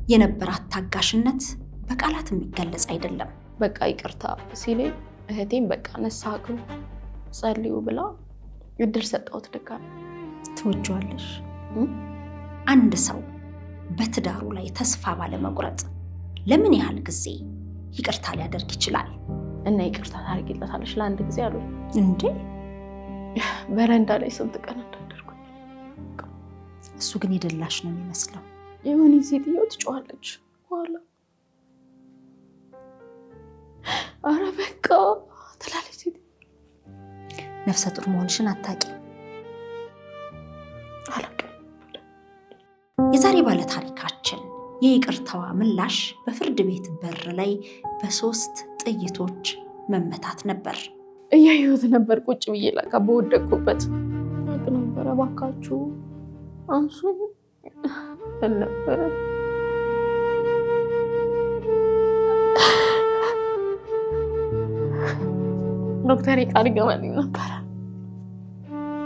የነበራት ታጋሽነት በቃላት የሚገለጽ አይደለም። በቃ ይቅርታ ሲለኝ እህቴም በቃ ንስሐ ግቡ ጸልዩ ብላ እድል ሰጠሁት። ድጋሚ ትወጂዋለሽ? አንድ ሰው በትዳሩ ላይ ተስፋ ባለመቁረጥ ለምን ያህል ጊዜ ይቅርታ ሊያደርግ ይችላል? እና ይቅርታ ታደርጊለታለሽ ለአንድ ጊዜ አሉ እንዴ? በረንዳ ላይ ስንት ቀን እንዳደርኩኝ። እሱ ግን የደላሽ ነው የሚመስለው። የሆነ ሴትዮ ትጮኻለች በኋላ አረ በቃ ትላለች ሴትዮ። ነፍሰ ጡር መሆንሽን አታውቂም? አላውቅም። የዛሬ ባለ ታሪካችን የይቅርታዋ ምላሽ በፍርድ ቤት በር ላይ በ3 ጥይቶች መመታት ነበር። እያየሁት ነበር ቁጭ ብዬ ላካ በወደቅኩበት አቅ ነበረ። እባካችሁ አንሱኝ ነበረ። ዶክተር ቃል ገባልኝ ነበረ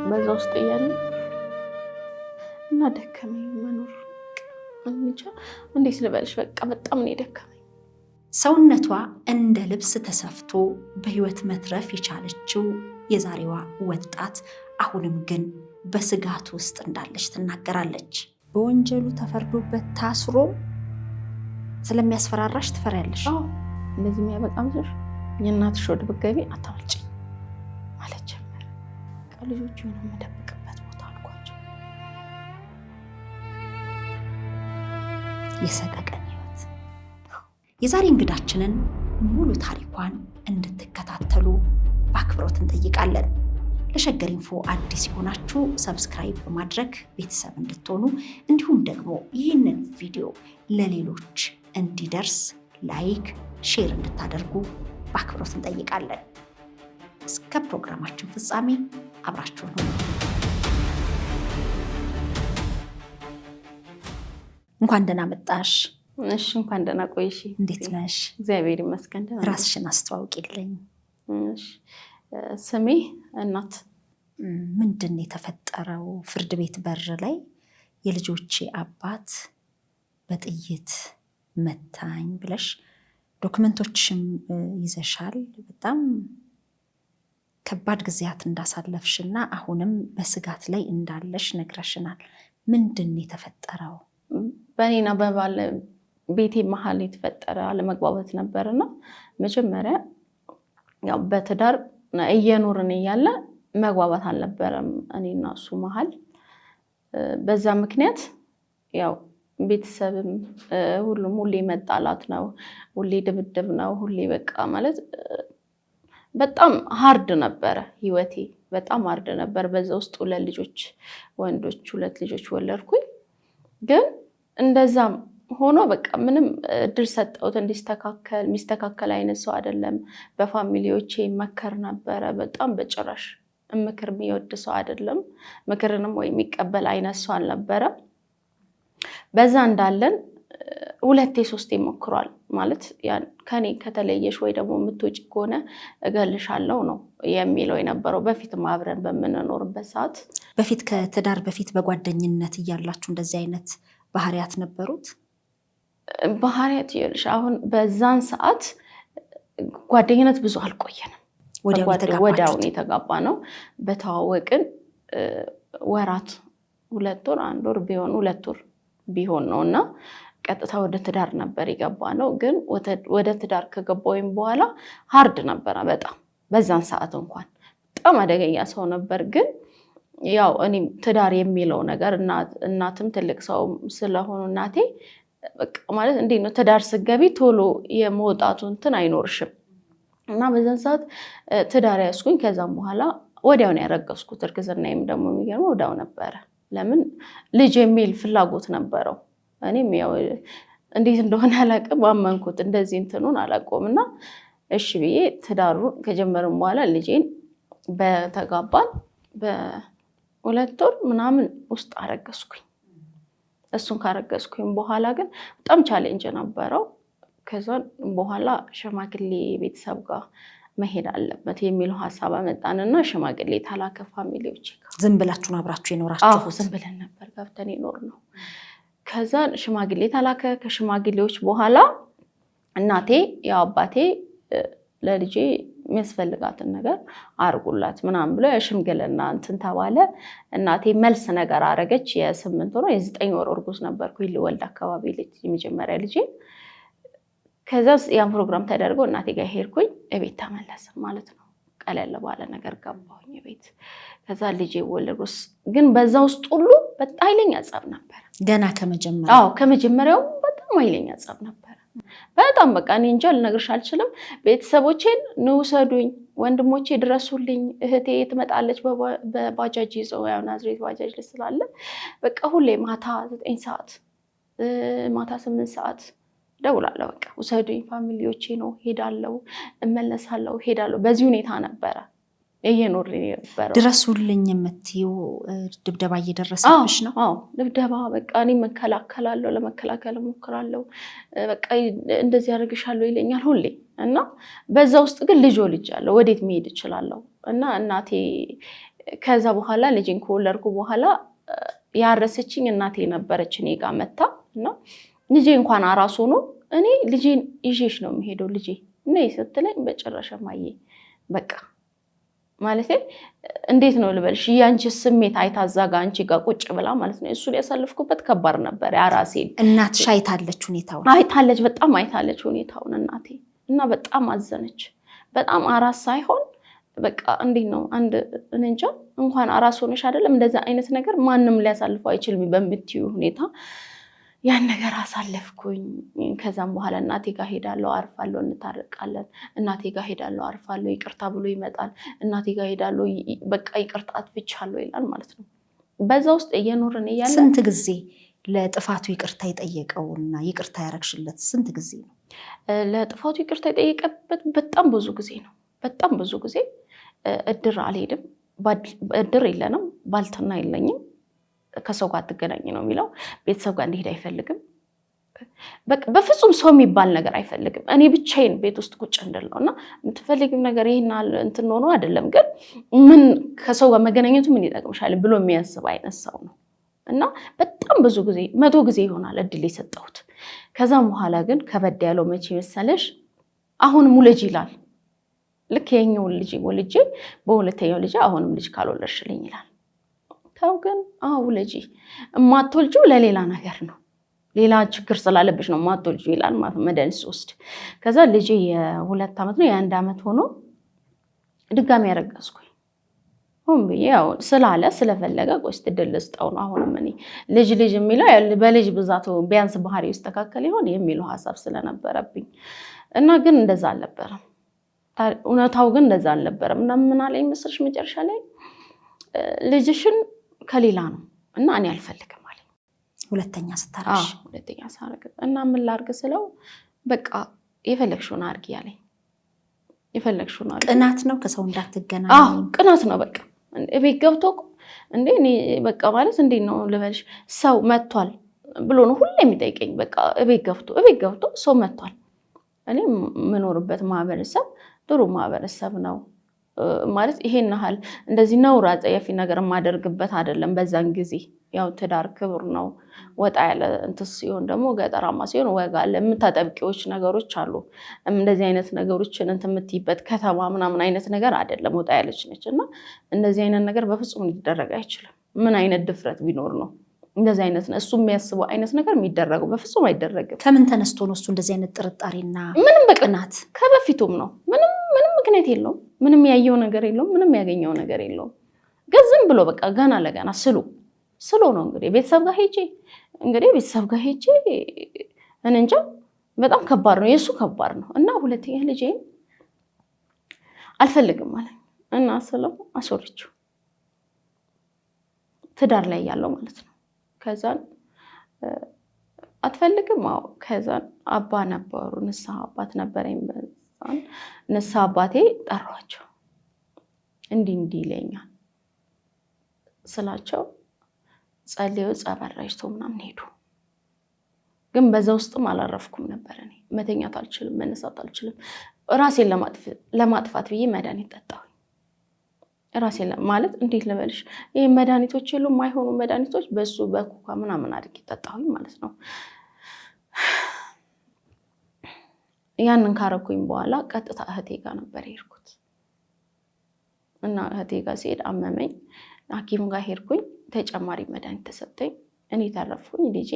በዛ ውስጥ እያለ እና ደከመኝ መኖር እንጃ እንዴት ልበልሽ። በቃ በጣም ነው የደከመኝ። ሰውነቷ እንደ ልብስ ተሰፍቶ በህይወት መትረፍ የቻለችው የዛሬዋ ወጣት አሁንም ግን በስጋት ውስጥ እንዳለች ትናገራለች። በወንጀሉ ተፈርዶበት ታስሮ ስለሚያስፈራራሽ ትፈሪያለሽ? አዎ እንደዚህ የሚያበቃም ሰሽ የእናትሽ ወደ ብትገቢ አታመልጪ ማለት ጀመረ። ልጆቹ የምደብቅበት ቦታ አልኳቸው። የሰቀቀን ህይወት። የዛሬ እንግዳችንን ሙሉ ታሪኳን እንድትከታተሉ በአክብሮት እንጠይቃለን። ለሸገር ኢንፎ አዲስ የሆናችሁ ሰብስክራይብ በማድረግ ቤተሰብ እንድትሆኑ እንዲሁም ደግሞ ይህንን ቪዲዮ ለሌሎች እንዲደርስ ላይክ፣ ሼር እንድታደርጉ በአክብሮት እንጠይቃለን። እስከ ፕሮግራማችን ፍጻሜ አብራችሁን ሁኑ። እንኳን ደህና መጣሽ። እሺ እንኳን ደህና ቆይሽ። እንዴት ነሽ? እግዚአብሔር ይመስገን ደህና ነኝ። ራስሽን አስተዋውቂልኝ። እሺ ስሜ እናት። ምንድን ነው የተፈጠረው? ፍርድ ቤት በር ላይ የልጆቼ አባት በጥይት መታኝ ብለሽ ዶክመንቶችም ይዘሻል። በጣም ከባድ ጊዜያት እንዳሳለፍሽና አሁንም በስጋት ላይ እንዳለሽ ነግረሽናል። ምንድን ነው የተፈጠረው? በእኔና በባለ ቤቴ መሀል የተፈጠረ አለመግባባት ነበርና መጀመሪያ ያው በትዳር እየኖርን እያለ መግባባት አልነበረም እኔና እሱ መሀል። በዛ ምክንያት ያው ቤተሰብም ሁሉም ሁሌ መጣላት ነው፣ ሁሌ ድብድብ ነው፣ ሁሌ በቃ ማለት በጣም ሃርድ ነበረ ህይወቴ። በጣም ሃርድ ነበር። በዛ ውስጥ 2 ልጆች ወንዶች 2 ልጆች ወለድኩኝ። ግን እንደዛም ሆኖ በቃ ምንም እድል ሰጠሁት እንዲስተካከል። የሚስተካከል አይነት ሰው አይደለም። በፋሚሊዎቼ መከር ነበረ። በጣም በጭራሽ ምክር የሚወድ ሰው አይደለም። ምክርንም ወይ የሚቀበል አይነት ሰው አልነበረም። በዛ እንዳለን 2 3 ሞክሯል። ማለት ከኔ ከተለየሽ ወይ ደግሞ የምትወጪ ከሆነ እገልሻለሁ ነው የሚለው የነበረው። በፊት አብረን በምንኖርበት ሰዓት በፊት ከትዳር በፊት በጓደኝነት እያላችሁ እንደዚህ አይነት ባህሪያት ነበሩት? ባህሪያት ይልሽ አሁን በዛን ሰዓት ጓደኝነት ብዙ አልቆየንም። ወዲያው የተጋባ ነው። በተዋወቅን ወራት 2 ወር 1 ወር ቢሆን 2 ወር ቢሆን ነውና ቀጥታ ወደ ትዳር ነበር የገባ ነው። ግን ወደ ትዳር ከገባሁኝ በኋላ ሃርድ ነበረ በጣም። በዛን ሰዓት እንኳን በጣም አደገኛ ሰው ነበር። ግን ያው እኔ ትዳር የሚለው ነገር እናትም ትልቅ ሰው ስለሆኑ እናቴ በቃ ማለት እንዴት ነው ትዳር ስገቢ ቶሎ የመውጣቱ እንትን አይኖርሽም። እና በዛን ሰዓት ትዳር ያስኩኝ። ከዛም በኋላ ወዲያው ነው ያረገዝኩት። እርግዝናዬም ደግሞ የሚገርመው ወዲያው ነበረ። ለምን ልጅ የሚል ፍላጎት ነበረው። እኔም ያው እንዴት እንደሆነ አላውቅም፣ አመንኩት። እንደዚህ እንትኑን አላውቀውም። እና እሺ ብዬ ትዳሩን ከጀመርን በኋላ ልጄን በተጋባን በ2 ወር ምናምን ውስጥ አረገዝኩኝ። እሱን ካረገዝኩኝ በኋላ ግን በጣም ቻሌንጅ ነበረው። ከዛ በኋላ ሽማግሌ ቤተሰብ ጋር መሄድ አለበት የሚለው ሀሳብ አመጣንና ሽማግሌ ተላከ ፋሚሊዎች ጋር። ዝም ብላችሁ አብራችሁ የኖራችሁ? ዝም ብለን ነበር ገብተን የኖር ነው። ከዛ ሽማግሌ ተላከ። ከሽማግሌዎች በኋላ እናቴ ያው አባቴ ለልጄ የሚያስፈልጋትን ነገር አርጉላት ምናምን ብሎ የሽምግልና እንትን ተባለ። እናቴ መልስ ነገር አረገች። የ8 ወር 9 ወር እርጉዝ ነበርኩኝ ልወልድ አካባቢ ልጅ የመጀመሪያ ልጄ። ከዛ ያን ፕሮግራም ተደርጎ እናቴ ጋር ሄድኩኝ። እቤት ተመለሰ ማለት ነው። ቀለል ባለ ነገር ገባሁኝ ቤት። ከዛ ልጄ ወለድኩስ። ግን በዛ ውስጥ ሁሉ በጣም ኃይለኛ ጸብ ነበር ገና ከመጀመሪያው። ከመጀመሪያው በጣም ኃይለኛ ጸብ ነበር። በጣም በቃ እኔ እንጃ ልነግርሽ አልችልም። ቤተሰቦቼን ንውሰዱኝ፣ ወንድሞቼ ድረሱልኝ፣ እህቴ ትመጣለች በባጃጅ ይዘው ያው ናዝሬት ባጃጅ ላይ ስላለ በቃ ሁሌ ማታ 9 ሰዓት ማታ 8 ሰዓት ደውላለሁ። በቃ ውሰዱኝ፣ ፋሚሊዎቼ ነው፣ ሄዳለሁ፣ እመለሳለሁ፣ ሄዳለሁ። በዚህ ሁኔታ ነበረ እየኖርኩኝ ነበር። ድረሱልኝ የምትይው ድብደባ እየደረሰብሽ ነው? አዎ ድብደባ በቃ እኔ መከላከላለሁ፣ ለመከላከል እሞክራለሁ። በቃ እንደዚህ ያደርግሻለሁ ይለኛል ሁሌ። እና በዛ ውስጥ ግን ልጅ አለ ወዴት መሄድ እችላለሁ? እና እናቴ ከዛ በኋላ ልጅን ከወለድኩ በኋላ ያረሰችኝ እናቴ ነበረች እኔ ጋር መጣ። እና ልጄ እንኳን አራስ ሆኖ እኔ ልጄን ይዤሽ ነው የምሄደው ልጄ ነይ ስትለኝ በጭራሽ ማዬ በቃ ማለት እንዴት ነው ልበልሽ ያንቺ ስሜት አይታዛጋ አንቺ ጋር ቁጭ ብላ ማለት ነው። እሱ ሊያሳልፍኩበት ከባድ ነበር። ያራሴ እናትሽ አይታለች ሁኔታውን? አይታለች፣ በጣም አይታለች ሁኔታውን እናቴ። እና በጣም አዘነች። በጣም አራስ ሳይሆን በቃ እንዴት ነው አንድ እንጃ እንኳን አራስ ሆነሽ አይደለም እንደዛ አይነት ነገር ማንም ሊያሳልፈው አይችልም በምትዩ ሁኔታ ያን ነገር አሳለፍኩኝ። ከዛም በኋላ እናቴ ጋር ሄዳለሁ፣ አርፋለሁ፣ እንታረቃለን። እናቴ ጋር ሄዳለሁ፣ አርፋለሁ፣ ይቅርታ ብሎ ይመጣል። እናቴ ጋር ሄዳለሁ፣ በቃ ይቅርታ አጥፍቻለሁ ይላል ማለት ነው። በዛ ውስጥ እየኖርን እያለ ስንት ጊዜ ለጥፋቱ ይቅርታ የጠየቀውና ይቅርታ ያረግሽለት ስንት ጊዜ ነው? ለጥፋቱ ይቅርታ የጠየቀበት በጣም ብዙ ጊዜ ነው። በጣም ብዙ ጊዜ እድር አልሄድም፣ እድር የለንም፣ ባልትና የለኝም፣ ከሰው ጋር አትገናኝ ነው የሚለው። ቤተሰብ ጋር እንዲሄድ አይፈልግም። በቃ በፍጹም ሰው የሚባል ነገር አይፈልግም። እኔ ብቻዬን ቤት ውስጥ ቁጭ እንድል ነው። እና የምትፈልጊው ነገር ይሄን እንትን ሆኖ አይደለም፣ ግን ምን ከሰው ጋር መገናኘቱ ምን ይጠቅምሻል ብሎ የሚያስብ አይነት ሰው ነው። እና በጣም ብዙ ጊዜ 100 ጊዜ ይሆናል እድል የሰጠሁት። ከዛም በኋላ ግን ከበድ ያለው መቼ መሰለሽ? አሁንም ውለጅ ይላል። ልክ የኛውን ልጅ ወልጄ በሁለተኛው ልጅ አሁንም ልጅ ካልወለድሽልኝ ይላል። ተው ግን ውለጂ፣ እማትወልጂው ለሌላ ነገር ነው፣ ሌላ ችግር ስላለብሽ ነው እማትወልጂው ይላል ማለት መድኃኒት ስወስድ። ከዛ ልጅ የ2 ዓመት ነው የ1 ዓመት ሆኖ ድጋሚ ያረጋዝኩኝ። ሆን ብዬ ያው ስላለ ስለፈለገ ቆይ እድል ልስጠው ነው። አሁንም እኔ ልጅ የሚለው በልጅ ብዛቱ ቢያንስ ባህሪ ይስተካከል ይሆን የሚለው ሀሳብ ስለነበረብኝ እና ግን እንደዛ አልነበረም። እውነታው ግን እንደዛ አልነበረም። እና ምን አለኝ መሰልሽ መጨረሻ ላይ ልጅሽን ከሌላ ነው እና እኔ አልፈልግም አለኝ። ሁለተኛ ስታረሽ? ሁለተኛ ሳረግ እና ምን ላርግ ስለው በቃ የፈለግሽውን አርጊ ያለኝ። የፈለግሽውን አርጊ። ቅናት ነው ከሰው እንዳትገናኝ? ቅናት ነው በቃ። ቤት ገብቶ እንዴ እኔ በቃ ማለት እንዴ ነው ልበልሽ ሰው መጥቷል ብሎ ነው ሁሌ የሚጠይቀኝ። በቃ ቤት ገብቶ ሰው መጥቷል። እኔ የምኖርበት ማህበረሰብ ጥሩ ማህበረሰብ ነው ማለት ይሄን ያህል እንደዚህ ነውር አጸያፊ ነገር የማደርግበት አይደለም። በዛን ጊዜ ያው ትዳር ክብር ነው። ወጣ ያለ እንትን ሲሆን ደግሞ ገጠራማ ሲሆን ወጋ አለ፣ የምታጠብቂዎች ነገሮች አሉ። እንደዚህ አይነት ነገሮችን እንትን የምትይበት ከተማ ምናምን አይነት ነገር አይደለም። ወጣ ያለች ነች እና እንደዚህ አይነት ነገር በፍጹም ሊደረግ አይችልም። ምን አይነት ድፍረት ቢኖር ነው እንደዚህ አይነት እሱ የሚያስበው አይነት ነገር የሚደረገው? በፍጹም አይደረግም። ከምን ተነስቶ ነው እሱ እንደዚህ አይነት ጥርጣሬና ምንም በቅናት? ከበፊቱም ነው። ምንም ምክንያት የለውም። ምንም ያየው ነገር የለውም። ምንም ያገኘው ነገር የለውም። ግን ዝም ብሎ በቃ ገና ለገና ስሎ ነው እንግዲህ ቤተሰብ ጋር ሄጄ እኔ እንጃ በጣም ከባድ ነው የእሱ ከባድ ነው። እና ሁለተኛ ልጄን አልፈልግም አለኝ እና ስለው አስወርቼው ትዳር ላይ ያለው ማለት ነው። ከዛን አትፈልግም? አዎ። ከዛን አባ ነበሩ፣ ንስሐ አባት ነበረኝ። በዛን ንስሐ አባቴ ጠሯቸው። እንዲህ ይለኛል ስላቸው ጸልየው ጸበል ረጭተው ምናምን ሄዱ። ግን በዛ ውስጥም አላረፍኩም ነበር። እኔ መተኛት አልችልም፣ መነሳት አልችልም። ራሴን ለማጥፋት ብዬ መድኃኒት ጠጣሁኝ ራሴ ማለት እንዴት ልበልሽ ይሄ መድኃኒቶች የሉም ማይሆኑ መድኃኒቶች በሱ በኩካ ምናምን አድርጌ ጠጣሁኝ ማለት ነው። ያንን ካረኩኝ በኋላ ቀጥታ እህቴ ጋር ነበር የሄድኩት እና እህቴ ጋር ሲሄድ አመመኝ። ሐኪም ጋር ሄድኩኝ። ተጨማሪ መድኃኒት ተሰጠኝ። እኔ ተረፍኩኝ። ልጄ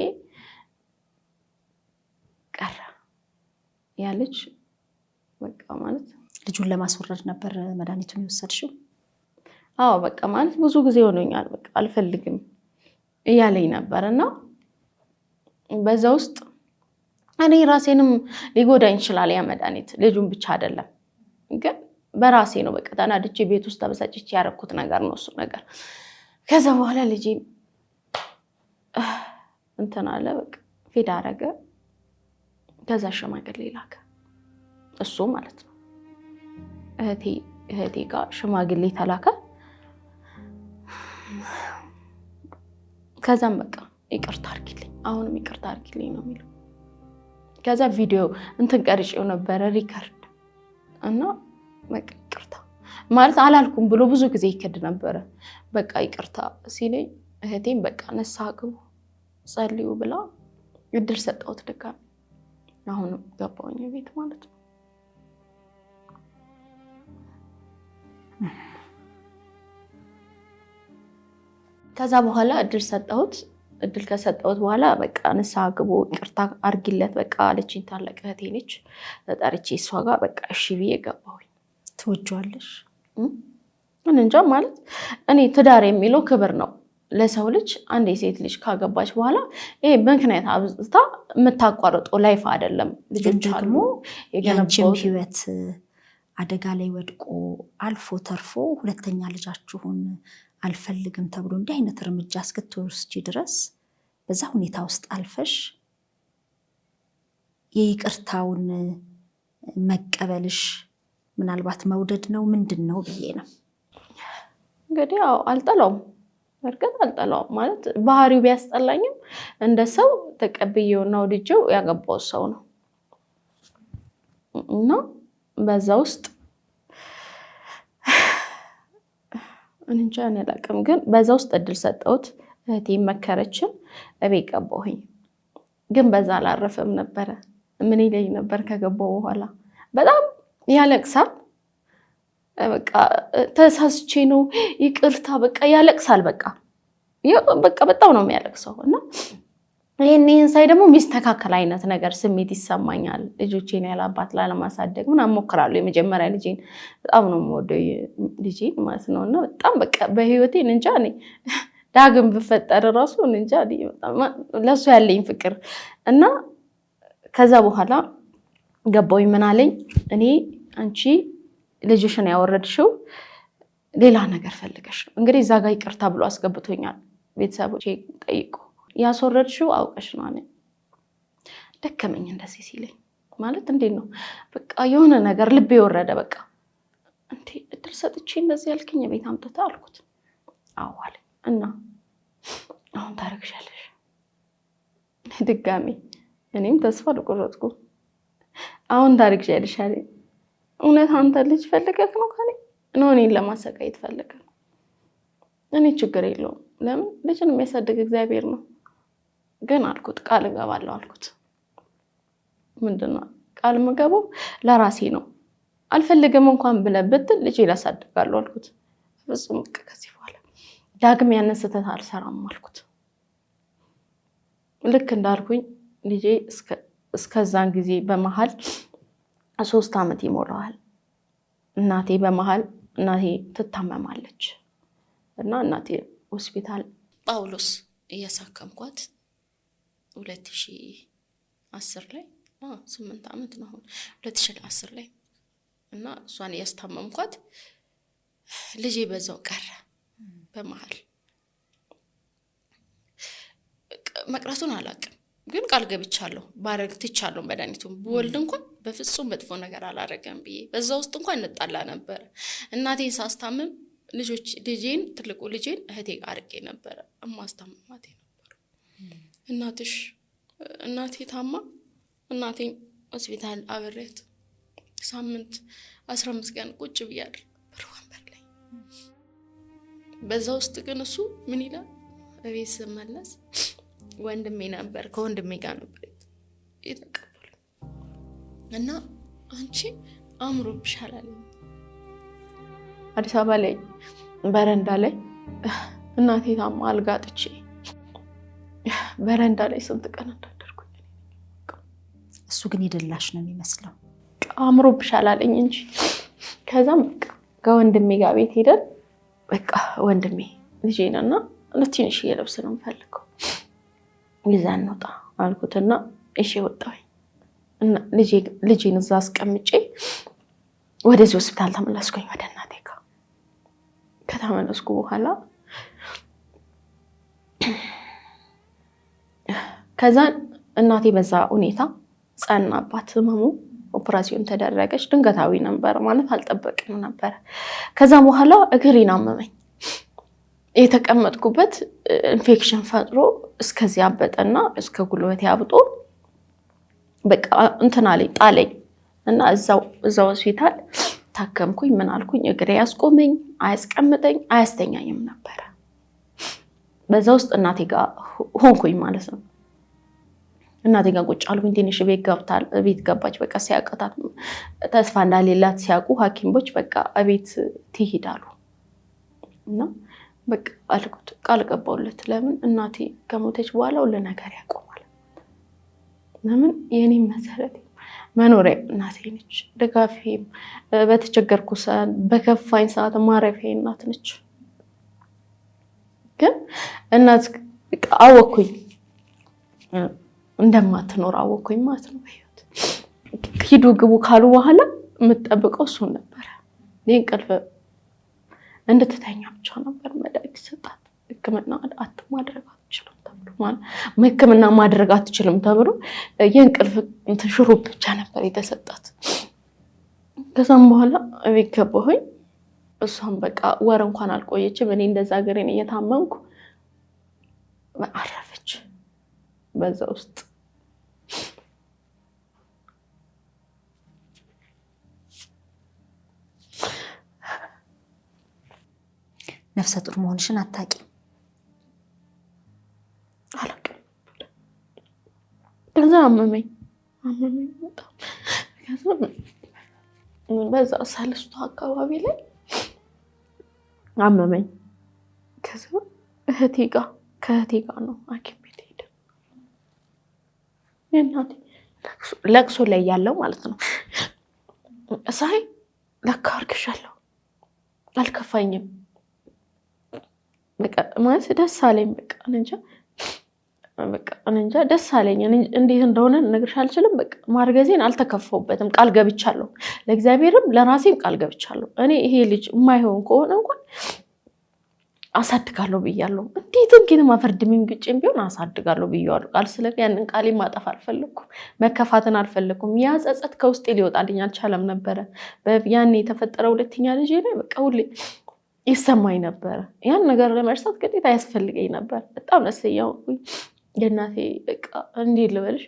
ቀረ። ያለች በቃ ማለት ልጁን ለማስወረድ ነበር መድኃኒቱን የወሰድሽው? አዎ በቃ ማለት ብዙ ጊዜ ሆኖኛል በቃ አልፈልግም እያለኝ ነበርና በዛ ውስጥ እኔ ራሴንም ሊጎዳኝ ይችላል ያ መድኃኒት ልጁን ብቻ አይደለም ግን በራሴ ነው በቃ ተናድጄ ቤት ውስጥ ተበሳጭቼ ያረኩት ነገር ነው እሱ ነገር። ከዛ በኋላ ልጄ እንትን አለ በቃ ፌድ አረገ። ከዛ ሽማግሌ ላከ እሱ ማለት ነው። እህቴ ጋር ሽማግሌ ተላከ። ከዛም በቃ ይቅርታ አድርጊልኝ አሁንም ይቅርታ አድርጊልኝ ነው የሚለው። ከዛ ቪዲዮ እንትን ቀርጬው ነበር ሪከርድ እና በቃ ይቅርታ ማለት አላልኩም ብሎ ብዙ ጊዜ ይከድ ነበር። በቃ ይቅርታ ሲለኝ እህቴም በቃ ንስሐ ግቡ ጸልዩ ብላ እድል ሰጠሁት ድጋሚ። አሁንም ገባሁኝ ቤት ማለት ነው። ከዛ በኋላ እድል ሰጠሁት። እድል ከሰጠሁት በኋላ በቃ ንስሐ ግቡ ይቅርታ አድርጊለት በቃ አለችኝ። ታላቅ እህቴ ነች። ተጠርቼ እሷ ጋር በቃ እሺ ብዬ ገባሁኝ። ትወጂዋለሽ? እንጃ ማለት እኔ ትዳር የሚለው ክብር ነው ለሰው ልጅ። አንድ ሴት ልጅ ካገባች በኋላ ይሄ ምክንያት አብዝታ የምታቋርጠው ላይፍ አይደለም። ልጆች ደግሞ የገነባው ህይወት አደጋ ላይ ወድቆ አልፎ ተርፎ ሁለተኛ ልጃችሁን አልፈልግም ተብሎ እንዲህ አይነት እርምጃ እስክትወስጂ ድረስ በዛ ሁኔታ ውስጥ አልፈሽ የይቅርታውን መቀበልሽ ምናልባት መውደድ ነው ምንድን ነው ብዬ ነው። እንግዲህ ያው አልጠላውም እርግጥ አልጠላውም ማለት ባህሪው ቢያስጠላኝም እንደ ሰው ተቀብዬውና ወድጄው ያገባው ሰው ነው እና በዛ ውስጥ እንጃ አላውቅም ግን በዛ ውስጥ እድል ሰጠሁት። እህቴ መከረችን እቤት ገባሁኝ። ግን በዛ አላረፈም ነበረ። ምን ይለኝ ነበር ከገባሁ በኋላ በጣም ያለቅሳል። በቃ ተሳስቼ ነው ይቅርታ በቃ ያለቅሳል። በቃ በጣም ነው የሚያለቅሰው እና ይሄን ሳይ ደግሞ የሚስተካከል አይነት ነገር ስሜት ይሰማኛል። ልጆቼን ያላባት ላለማሳደግ ምን አሞክራለሁ። የመጀመሪያ ልጄን በጣም ነው የምወደው ልጄን ማለት ነው እና በጣም በቃ በህይወቴ እንጃ እኔ ዳግም ብፈጠር ራሱ እንጃ ለሱ ያለኝ ፍቅር እና ከዛ በኋላ ገባሁኝ። ምን አለኝ እኔ አንቺ ልጅሽን ያወረድሽው ሌላ ነገር ፈልገሽ ነው። እንግዲህ እዛ ጋር ይቅርታ ብሎ አስገብቶኛል። ቤተሰቦቼ ጠይቁ ያስወረድሽው አውቀሽ ነው አለኝ። ደከመኝ እንደዚህ ሲለኝ ማለት እንዴት ነው በቃ የሆነ ነገር ልቤ ወረደ። በቃ እንዴ እድል ሰጥቼ እንደዚህ ያልከኝ ቤት አምጥተህ አልኩት። አዎ አለኝ። እና አሁን ታረግሻለሽ ድጋሚ። እኔም ተስፋ አልቆረጥኩም። አሁን ታረግሻለሽ አለኝ። እውነት አንተ ልጅ ፈልገህ ነው ካለኝ ነው እኔን ለማሰቃየት ፈልገህ ነው። እኔ ችግር የለውም ለምን ልጅን የሚያሳድግ እግዚአብሔር ነው። ግን አልኩት ቃል እገባለሁ አልኩት። ምንድነው ቃል የምገባው ለራሴ ነው። አልፈልግም እንኳን ብለህ ብትል ልጄ ላሳድጋለሁ አልኩት። ፍጹም ከዚህ በኋላ ዳግም ያንን ስህተት አልሰራም አልኩት። ልክ እንዳልኩኝ ልጄ እስከዛን ጊዜ በመሃል 3 ዓመት ይሞላዋል። እናቴ በመሃል እናቴ ትታመማለች እና እናቴ ሆስፒታል ጳውሎስ እያሳከምኳት 2010 ላይ 8 ዓመት ነው አሁን 2010 ላይ እና እሷን እያስታመምኳት ልጄ በዛው ቀረ። በመሃል መቅረቱን አላውቅም ግን ቃል ገብቻለሁ ባረግ ትቻለሁ። መድኃኒቱን በወልድ እንኳን በፍጹም መጥፎ ነገር አላረገም ብዬ በዛ ውስጥ እንኳን እንጣላ ነበር። እናቴን ሳስታምም ልጄን ትልቁ ልጄን እህቴ ጋር አርቄ ነበር እማስታምማት ነበር። እናቴ ታማ እናቴን ሆስፒታል አብሬያት ሳምንት 15 ቀን ቁጭ ብያለሁ ወንበር ላይ በዛ ውስጥ ግን እሱ ምን ይላል? እቤት ስመለስ ወንድሜ ነበር፣ ከወንድሜ ጋር ነበር የተቀበሉ እና አንቺ አምሮብሻል አለኝ። አዲስ አበባ ላይ በረንዳ ላይ እናቴ ታማ አልጋ ጥቼ በረንዳ ላይ ስንት ቀን እንዳደርኩኝ። እሱ ግን የደላሽ ነው የሚመስለው። አምሮብሻል አለኝ እንጂ። ከዛም በቃ ከወንድሜ ጋር ቤት ሄደን በቃ ወንድሜ ልጄንና ለትንሽዬ ልብስ ነው የምፈልገው ይዘን እንውጣ አልኩትና እሺ ወጣሁኝ እና ልጄን እዛ አስቀምጬ ወደዚህ ሆስፒታል ተመለስኩኝ ወደ እናቴ ጋር። ከተመለስኩ በኋላ ከዛ እናቴ በዛ ሁኔታ ጸናባት ህመሙ። ኦፕራሲዮን ተደረገች። ድንገታዊ ነበር ማለት አልጠበቅንም ነበር። ከዛ በኋላ እግሬን አመመኝ። የተቀመጥኩበት ኢንፌክሽን ፈጥሮ እስከዚህ አበጠና እስከ ጉልበቴ አብጦ በቃ እንትን አለኝ ጣለኝ እና እዛው ሆስፒታል ታከምኩኝ። ምን አልኩኝ? እግሬ ያስቆመኝ፣ አያስቀምጠኝ፣ አያስተኛኝም ነበር። በዛ ውስጥ እናቴ ጋር ሆንኩኝ ማለት ነው። እናቴ ጋር ቁጭ አልኩኝ። ትንሽ ቤት ገባች። በቃ ሲያቀታት ተስፋ እንዳሌላት ሲያውቁ ሐኪሞች በቃ እቤት ትሄዳሉ እና በቃ አልኩት ቃል ገባሁለት። ለምን እናቴ ከሞተች በኋላ ሁሉ ነገር ያቆማል። ለምን የኔ መሰረት መኖሪያ እናቴ ነች። ደጋፊም በተቸገርኩ ሰዓት በከፋኝ ሰዓት ማረፊያ እናት ነች። ግን እናት አወኩኝ እንደማትኖር አወኩኝ ማለት ነው። በህይወት ሂዱ ግቡ ካሉ በኋላ የምትጠብቀው እሱን ነበር። ይህን ቅልፍ እንድትተኛ ብቻ ነበር መድኃኒት ሰጣት። ሕክምና ማድረግ አትችልም ተብሎ ማለት ሕክምና ማድረግ አትችልም ተብሎ የእንቅልፍ ሽሩብ ብቻ ነበር የተሰጣት። ከዛም በኋላ እቤት ገባሁኝ። እሷም በቃ ወር እንኳን አልቆየችም። እኔ እንደዛ ሀገሬን እየታመምኩ አረፈች። በዛ ውስጥ ነፍሰ ጡር መሆንሽን አታውቂም? አላውቅም። ከዛ አመመኝ በጣም። ከዛ በዛ ሰለስቱ አካባቢ ላይ አመመኝ። ከዛ ከእህቴ ጋር ነው ሐኪም ቤት ሄደ። የእናቴ ለቅሶ ላይ ያለው ማለት ነው። ሳይ ለካ አርግሻለሁ። አልከፋኝም። በቃ ማለት ደስ አለኝ። በቃ እንጃ ደስ አለኝ። እንዴት እንደሆነ ልነግርሽ አልችልም። በቃ ማርገዜን አልተከፋሁበትም። ቃል ገብቻለሁ፣ ለእግዚአብሔርም ለራሴም ቃል ገብቻለሁ። እኔ ይሄ ልጅ የማይሆን ከሆነ እንኳን አሳድጋለሁ ብያለሁ። እንዴትም ግን ማፈርድምም ግጭም ቢሆን አሳድጋለሁ ብያለሁ። ቃል ያንን ቃሌ ማጠፍ አልፈለኩም። መከፋትን አልፈለኩም። ያ ጸጸት ከውስጤ ሊወጣልኝ አልቻለም ነበረ። ያኔ የተፈጠረ ሁለተኛ ልጅ ላይ በቃ ሁሌ ይሰማኝ ነበር። ያን ነገር ለመርሳት ግዴታ ያስፈልገኝ ነበር። በጣም ደስተኛው የእናቴ በቃ እንዲህ ልበልሽ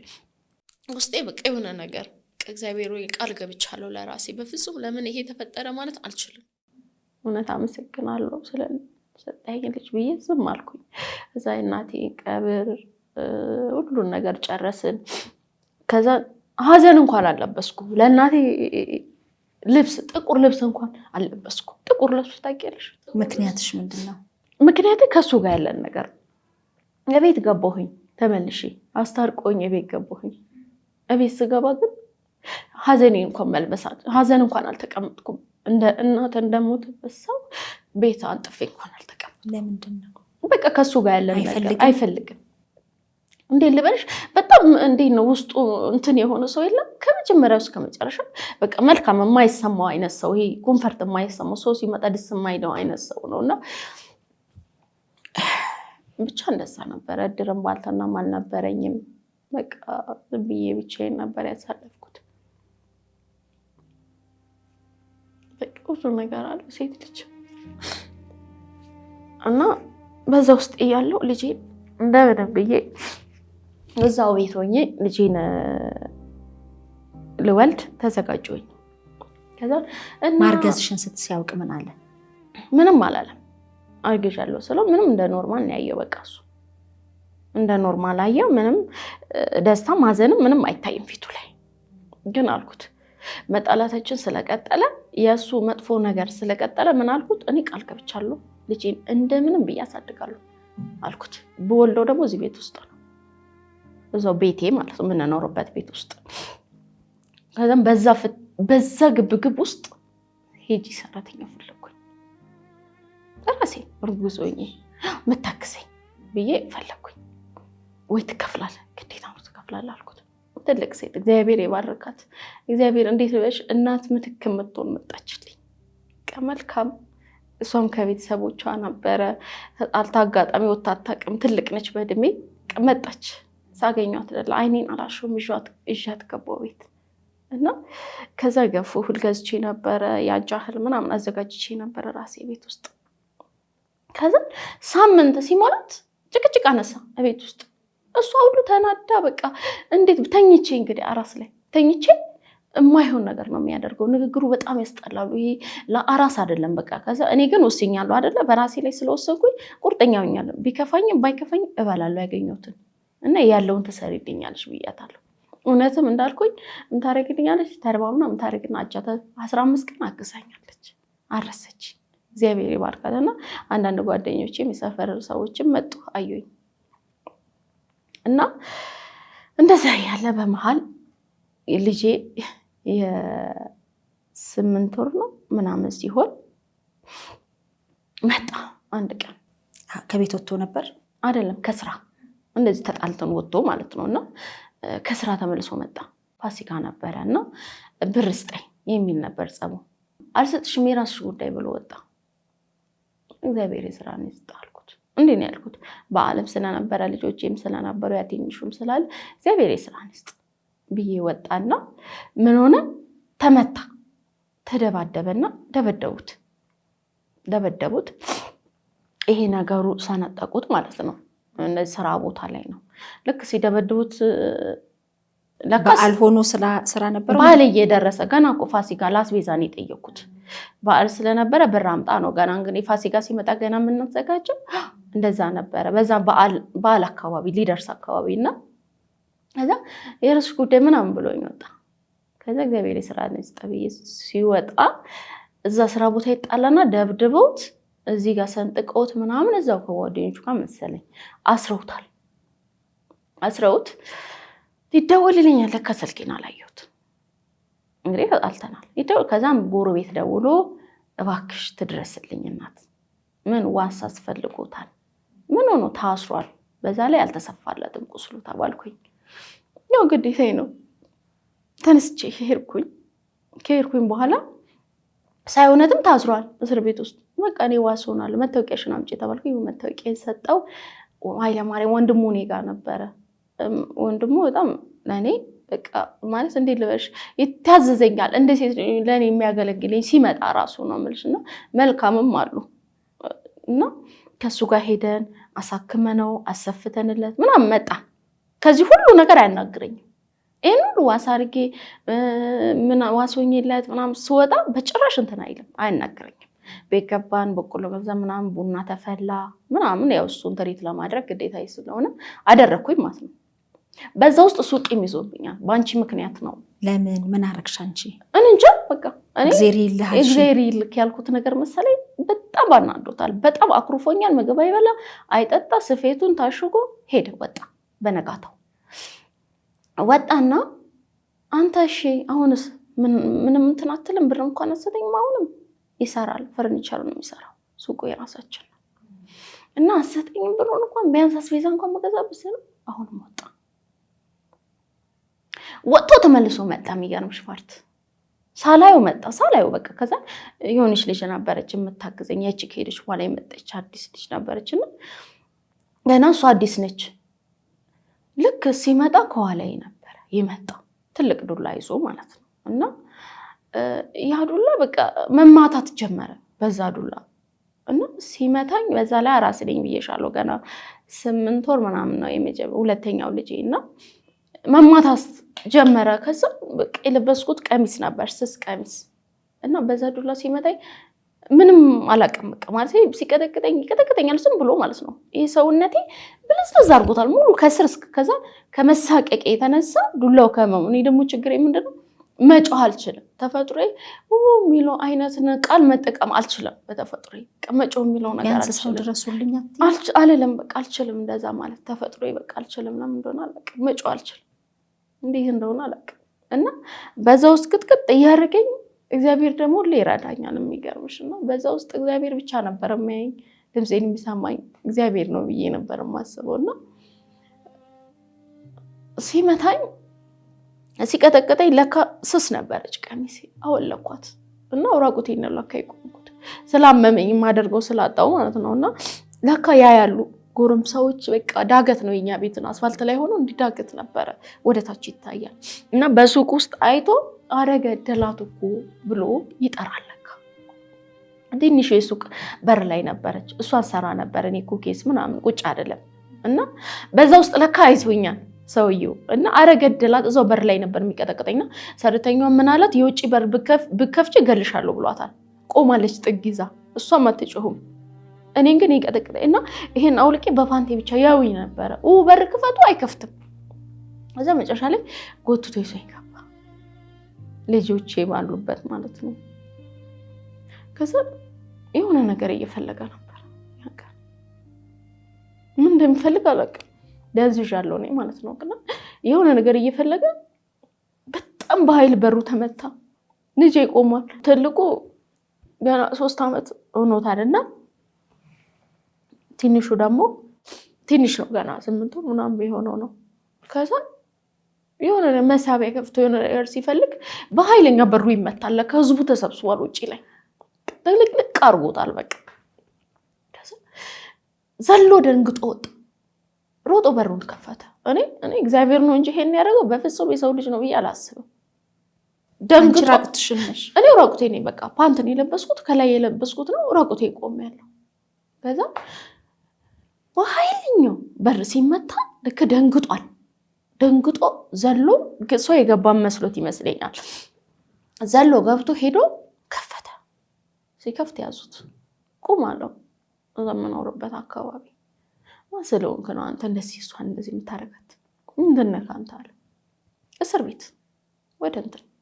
ውስጤ በቃ የሆነ ነገር ከእግዚአብሔር ወይ ቃል ገብቻለሁ ለራሴ በፍጹም ለምን ይሄ ተፈጠረ ማለት አልችልም። እውነት አመሰግናለሁ ስለሰጠኝ ልጅ ብዬ ዝም አልኩኝ። እዛ እናቴ ቀብር ሁሉን ነገር ጨረስን። ከዛ ሀዘን እንኳን አልለበስኩም ለእናቴ ልብስ ጥቁር ልብስ እንኳን አልለበስኩም። ጥቁር ልብስ ታውቂያለሽ? ምክንያትሽ ምንድነው? ምክንያት ከሱ ጋር ያለን ነገር። እቤት ገባሁኝ ተመልሼ አስታርቆኝ እቤት ገባሁኝ። እቤት ስገባ ግን ሀዘኔን እንኳን መልበሳት ሀዘን እንኳን አልተቀመጥኩም። እንደ እናት እንደሞተበት ሰው ቤት አንጥፌ እንኳን አልተቀመጥኩም። ለምንድን ነው? በቃ ከሱ ጋር ያለን ነገር አይፈልግም። እንዴት ልበልሽ? በጣም እንዴት ነው ውስጡ እንትን የሆነ ሰው የለም ከመጀመሪያው እስከ መጨረሻ በቃ መልካም የማይሰማው አይነት ሰው፣ ይሄ ኮንፈርት የማይሰማው ሰው ሲመጣ ደስ የማይለው አይነት ሰው ነውና ብቻ እንደዛ ነበረ። እድርም ባልተናም አልነበረኝም። በቃ ብዬ ብቻዬን ነበር ያሳለፍኩት። በቃ ብዙ ነገር አለ ሴት ልጅ እና በዛ ውስጥ እያለሁ ልጄ እንደምንም ብዬ እዛው ቤት ሆኜ ልጄን ልወልድ ተዘጋጀሁኝ። ከዛ ማርገዝሽን ስትሲያውቅ ምን አለ? ምንም አላለም። አርግዣለሁ ስለው ምንም እንደ ኖርማል ነው ያየው። በቃ እሱ እንደ ኖርማል አየው። ምንም ደስታ ማዘንም ምንም አይታይም ፊቱ ላይ። ግን አልኩት መጣላታችን ስለቀጠለ የሱ መጥፎ ነገር ስለቀጠለ ምን አልኩት እኔ ቃል ገብቻለሁ ልጄን እንደምንም ብዬ አሳድጋለሁ አልኩት። በወልደው ደግሞ እዚህ ቤት ውስጥ ነው እዛው ቤቴ ማለት ነው የምንኖርበት ቤት ውስጥ። ከዛም በዛ ግብግብ ውስጥ ሄጂ ሰራተኛ ፈለኩኝ ራሴ እርጉዝ ሆኜ መታከሰኝ ብዬ ፈለኩኝ። ወይ ትከፍላለህ ግዴታ ነው ትከፍላለህ አልኩት። ትልቅ ሴት እግዚአብሔር ይባርካት። እግዚአብሔር እንዴት ልበሽ እናት ምትክ የምትሆን መጣችልኝ። መልካም እሷም ከቤተሰቦቿ ነበረ አልታጋጣሚ ወጣ አታውቅም። ትልቅ ነች በእድሜ መጣች። ሳገኛት አይደለ አይኔን አላሽም ይዣት ገባሁ ቤት እና ከዛ ገፉ እህል ገዝቼ ነበረ ያጃ እህል ምናምን አዘጋጅቼ ነበረ ራሴ ቤት ውስጥ። ከዛ ሳምንት ሲሞላት ጭቅጭቅ አነሳ ቤት ውስጥ። እሷ ሁሉ ተናዳ በቃ እንዴት ተኝቼ እንግዲህ አራስ ላይ ተኝቼ የማይሆን ነገር ነው የሚያደርገው። ንግግሩ በጣም ያስጠላሉ። ይሄ ለአራስ አይደለም በቃ። ከዛ እኔ ግን ወስኛለሁ አይደለ በራሴ ላይ ስለወሰንኩኝ ቁርጠኛ ሆኛለሁ። ቢከፋኝም ባይከፋኝ እበላለሁ ያገኘሁትን እና ያለውን ትሰሪልኛለሽ ብያታለሁ። እውነትም እንዳልኩኝ እንታረግልኛለች ተርባምና እንታረግና አጃታ 15 ቀን አግዛኛለች። አረሰች እግዚአብሔር ይባርካትና አንዳንድ ጓደኞቼም የሰፈር ሰዎችም መጡ አዩኝ እና እንደዛ ያለ በመሃል ልጄ የ8 ወር ነው ምናምን ሲሆን መጣ። አንድ ቀን ከቤት ወጥቶ ነበር አይደለም ከስራ እንደዚህ ተጣልተን ወጥቶ ማለት ነውና ከስራ ተመልሶ መጣ። ፋሲካ ነበረና ብር ስጠኝ የሚል ነበር ጸቡ። አልሰጥሽም የራስሽ ጉዳይ ብሎ ወጣ። እግዚአብሔር ይስራን ይስጣልኩት እንዴ ነው ያልኩት። በአለም ስለነበረ ልጆቼም ስለነበሩ ያትንሹም ስላል እግዚአብሔር ይስራን ይስጥ ብዬ ወጣና ምን ሆነ ተመታ። ተደባደበና ደበደቡት። ይሄ ነገሩ ሰነጠቁት ማለት ነው። እንደዚህ ስራ ቦታ ላይ ነው። ልክ ሲደበድቡት በዓል ሆኖ ስራ ነበር። በዓል እየደረሰ ገና እኮ ፋሲካ ላስቤዛ ነው የጠየኩት። በዓል ስለነበረ ብር አምጣ ነው ገና እንግዲህ ፋሲካ ሲመጣ ገና የምናዘጋጀው እንደዛ ነበረ። በዛ በዓል አካባቢ ሊደርስ አካባቢና ከዛ የራስሽ ጉዳይ ምናምን ብሎኝ ወጣ። ከዛ እግዚአብሔር ይስራን ይስጠብዬ ሲወጣ እዛ ስራ ቦታ ይጣላና ደብድበውት እዚህ ጋር ሰንጥቀውት ምናምን እዛው ከጓደኞቹ ጋር መሰለኝ አስረውት ይደውልልኛል። ለካ ስልኬን አላየሁት። እንግዲህ ተጣልተናል። ከዛም ጎረቤት ደውሎ እባክሽ ትድረስልኝ እናት ምን ዋስ አስፈልጎታል ምን ሆኖ ታስሯል፣ በዛ ላይ አልተሰፋለትም ቁስሉ ተባልኩኝ። ያው ግዴታዬ ነው ተነስቼ ሄድኩኝ። በኋላ ሳይሆነትም ታስሯል እስር ቤት ውስጥ። በቃ እኔ ዋስ ሆናለሁ መታወቂያሽን አምጪ ተባልኩኝ። መታወቂያ ሰጠው። ኃይለማርያም ወንድሙ እኔ ጋር ነበረ። ወንድሙ በጣም ለኔ በቃ ማለት እንዴት ልበሽ ይታዘዘኛል። እንደ ሴት ለኔ የሚያገለግለኝ ሲመጣ ራሱ ነው የምልሽና መልካምም አሉ እና ከሱ ጋር ሄደን አሳክመነው አሰፍተንለት ምናምን መጣ። ከዚህ ሁሉ ነገር አያናግረኝም። ይሄን ሁሉ ዋስ አድርጌ ዋሶኝለት ምናምን ስወጣ በጭራሽ እንትን አይልም፣ አያናግረኝም። ቤት ገባን፣ በቆሎ ገዛ ምናምን ቡና ተፈላ ምናምን ያው እሱን ትሪት ለማድረግ ግዴታ ስለሆነ አደረኩኝ ማለት ነው። በዛ ውስጥ ሱቂም ይዞብኛል። ባንቺ ምክንያት ነው። ለምን ምን አረግሽ አንቺ? እንጃ በቃ እኔ እግዚአብሔር ይልክ ያልኩት ነገር መሰለኝ። በጣም አናዶታል። በጣም አክሩፎኛል። ምግብ አይበላ አይጠጣ፣ ስፌቱን ታሽጎ ሄደ ወጣ። በነጋታው ወጣና አንተ እሺ አሁንስ ምንም እንትን አትልም? ብር እንኳን አሰጠኝም። አሁንም ይሰራል፣ ፈርኒቸር ነው የሚሰራው፣ ሱቁ የራሳችን ነው እና አሰጠኝም ብር እንኳን ቢያንስ አስቤዛ እንኳን መገዛብስ ነው። አሁንም ወጥቶ ተመልሶ መጣ። የሚገርምሽ ፓርት ሳላዩ መጣ። ሳላዩ በቃ ከዛ የሆነች ልጅ ነበረች የምታግዘኝ። ያቺ ከሄደች በኋላ የመጣች አዲስ ልጅ ነበረችና ገና እሷ አዲስ ነች። ልክ ሲመጣ ከኋላዬ ነበረ የመጣው ትልቅ ዱላ ይዞ ማለት ነው። እና ያ ዱላ በቃ መማታት ጀመረ በዛ ዱላ። እና ሲመታኝ በዛ ላይ አራስ ነኝ ብዬሻለሁ። ገና 8 ወር ምናምን ነው ሁለተኛው ልጄ እና መማታት ጀመረ። ከዛ በቃ የለበስኩት ቀሚስ ነበር፣ ስስ ቀሚስ እና በዛ ዱላ ሲመታኝ ምንም አላውቅም በቃ ማለት ይቀጠቅጠኛል ዝም ብሎ ማለት ነው። ይሄ ሰውነቴ ብልዝልዝ አድርጎታል ሙሉ ከስር ከዛ ከመሳቀቄ የተነሳ ዱላው ከመሙ። እኔ ደግሞ ችግሬ ምንድነው መጮህ አልችልም። ተፈጥሮዬ የሚለው አይነት ቃል መጠቀም አልችልም። በተፈጥሮዬ መጮህ የሚለው ነገር አልችልም ድረሱልኝ አልልም በቃ አልችልም። እንደዛ ማለት ተፈጥሮዬ በቃ አልችልም። ለምን እንደሆነ አላውቅም። መጮህ አልችልም እንዴት እንደሆነ አላውቅም። እና በዛ ውስጥ ቅጥቅጥ እያደረገኝ እግዚአብሔር ደግሞ ይረዳኛል። የሚገርምሽ እና በዛ ውስጥ እግዚአብሔር ብቻ ነበር የሚያየኝ ድምፄን የሚሰማኝ እግዚአብሔር ነው ብዬ ነበር የማስበው። እና ሲመታኝ ሲቀጠቅጠኝ ለካ ስስ ነበረች ቀሚሴ አወለኳት እና ራቁቴን ነው ለካ የቆምኩት ስላመመኝ የማደርገው ስላጣው ማለት ነው። እና ለካ ያያሉ ጎረምሳዎች በቃ ዳገት ነው የኛ ቤትን አስፋልት ላይ ሆኖ እንዲህ ዳገት ነበረ ወደታች ይታያል። እና በሱቅ ውስጥ አይቶ አረገ ደላቱ እኮ ብሎ ይጠራል። ለካ ትንሽ የሱቅ በር ላይ ነበረች እሷን ሰራ ነበር እኔ ኩኪስ ምናምን ቁጭ አይደለም። እና በዛ ውስጥ ለካ አይቶኛል ሰውየው። እና አረገ ደላት እዛው በር ላይ ነበር የሚቀጠቅጠኝና ሰራተኛዋ ምን አላት የውጪ በር ብከፍቺ እገልሻለሁ ብሏታል። ቆማለች ጥግ ይዛ እሷም አትጮህም። እኔን ግን ይቀጠቅጠኝ እና ይሄን አውልቄ በፓንቴ ብቻ ያውኝ ነበረ። በር ክፈቱ አይከፍትም። እዛ መጨረሻ ላይ ጎትቶ ይዞኝ ገባ ልጆቼ ባሉበት ማለት ነው። ከዛ የሆነ ነገር እየፈለገ ነበር። ምን እንደሚፈልግ አላውቅም። ደንዝዣለሁ እኔ ማለት ነው። ግን የሆነ ነገር እየፈለገ በጣም በኃይል በሩ ተመታ። ልጄ ቆሟል። ትልቁ ገና 3 ዓመት ሆኖታልና ትንሹ ደግሞ ትንሽ ነው ገና 8 ምናምን ቢሆነው ነው። ከዛ የሆነ መሳቢያ ከፍቶ የሆነ ነገር ሲፈልግ በኃይለኛ በሩ ይመታል። ከህዝቡ ተሰብስቧል ውጪ ላይ ጥልቅልቅ አርጎታል። በቃ ዘሎ ደንግጦ ወጣ። ሮጦ በሩን ከፈተ። እኔ እግዚአብሔር ነው እንጂ ይሄን ያደረገው በፍጹም የሰው ልጅ ነው ብዬ አላስብም። ደንግጦ ራቁትሽነሽ እኔ ራቁቴ ነኝ። በቃ ፓንትን የለበስኩት ከላይ የለበስኩት ነው። ራቁቴ ቆሜያለሁ። ከዛ በኃይለኛው በር ሲመታ ልክ ደንግጧል። ደንግጦ ዘሎ ሰው የገባ መስሎት ይመስለኛል። ዘሎ ገብቶ ሄዶ ከፈተ። ሲከፍት ያዙት። ቁም አለው። ዘመናውበት አካባቢ ማሰለውን ከነ አንተ እንደዚህ እሷን እንደዚህ የምታረጋት እንደነካ አንተ አለ። እስር ቤት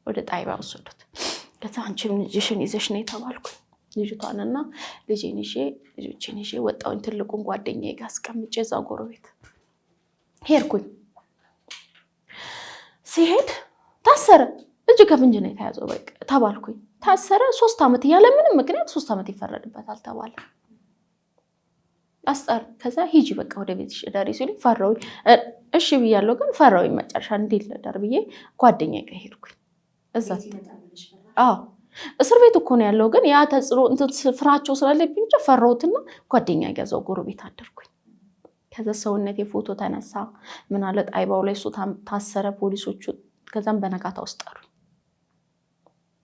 ወደ ጣይባ ወሰዱት። ከዛ አንቺም ልጅሽን ይዘሽ ነው የተባልኩ። ልጅቷንና ልጆቼን ይዤ ወጣሁኝ። ትልቁን ጓደኛዬ ጋር አስቀምጬ እዛ ጎረቤት ሄድኩኝ። ሲሄድ ታሰረ። እጅ ከፍንጅ ነው የተያዘው በቃ ተባልኩኝ። ታሰረ 3 ዓመት ያለ ምንም ምክንያት 3 ዓመት ይፈረድበታል ተባለ። አስጠር ከዛ ሂጂ በቃ ወደ ቤትሽ ዳሪ ሲሉኝ ፈራሁኝ። እሺ ብያለሁ ግን ፈራሁኝ። መጨረሻ እንዴት ልዳር ብዬ ጓደኛዬ ጋር ሄድኩኝ። እዛ እስር ቤት እኮ ነው ያለው ግን ያ ተጽዕኖ እንትን ፍራቸው ስላለብኝ ብቻ ፈራሁትና ጓደኛዬ ጋር እዛው ጎረቤት አደርኩኝ። ከዛ ሰውነቴ ፎቶ ተነሳ። ምን አለ ጣይባው ላይ እሱ ታሰረ ፖሊሶቹ። ከዛም በነጋታ ውስጥ ጠሩኝ።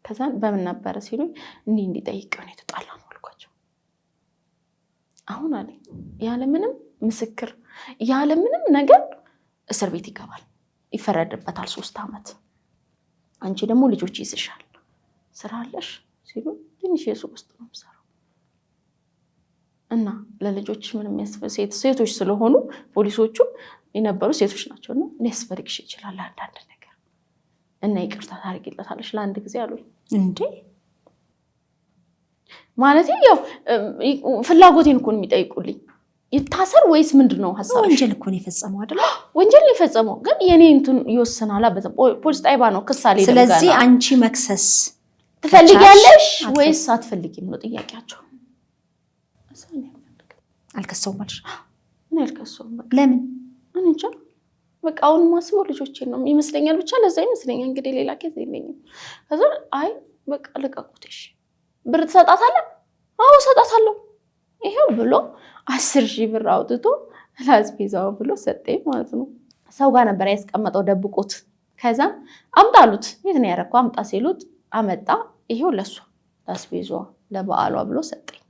ከዛን በምን ነበር ሲሉኝ እንዲጠይቀው ነው የተጣላነው አልኳቸው። አሁን አለኝ ያለምንም ምስክር ያለምንም ነገር እስር ቤት ይገባል፣ ይፈረድበታል 3 ዓመት። አንቺ ደግሞ ልጆች ይዝሻል፣ ስራ አለሽ ሲሉ ትንሽ የሱቅ ውስጥ ነው የምሰራው እና ለልጆች ምንም ሴቶች ስለሆኑ ፖሊሶቹ የነበሩ ሴቶች ናቸውና ሊያስፈልግሽ ይችላል አንዳንድ ነገር እና ይቅርታ ታርጊለታለሽ ለአንድ ጊዜ አሉኝ። እንዴ ማለት ያው ፍላጎቴን እኮ ነው የሚጠይቁልኝ። ይታሰር ወይስ ምንድነው ሐሳብ? ወንጀል እኮ ነው የፈጸመው አይደል? ወንጀል ነው የፈጸመው ግን የኔ እንትን ይወስናል። ፖሊስ ጣይባ ነው ክሳሌ። ስለዚህ አንቺ መክሰስ ትፈልጊያለሽ ወይስ አትፈልጊም ነው ጥያቄያቸው። አልከሰውም አልሽ? እኔ አልከሰውም። ለምን? እኔ እንጃ በቃ አሁን ማስበው ልጆቼን ነው ይመስለኛል። ብቻ ለዛ ይመስለኛል እንግዲህ ሌላ ኬዝ የለኝም። ከዛ አይ በቃ ልቀቁት። እሺ ብር ትሰጣታለህ? አዎ እሰጣታለሁ። ይሄው ብሎ 10,000 ብር አውጥቶ ላስቤዛው ብሎ ሰጠኝ ማለት ነው። ሰው ጋር ነበር ያስቀመጠው ደብቆት። ከዛ አምጣሉት። የት ነው ያረከው? አምጣ ሲሉት አመጣ። ይሄው ለሷ ላስቤዛው ለበዓሏ ብሎ ሰጠኝ።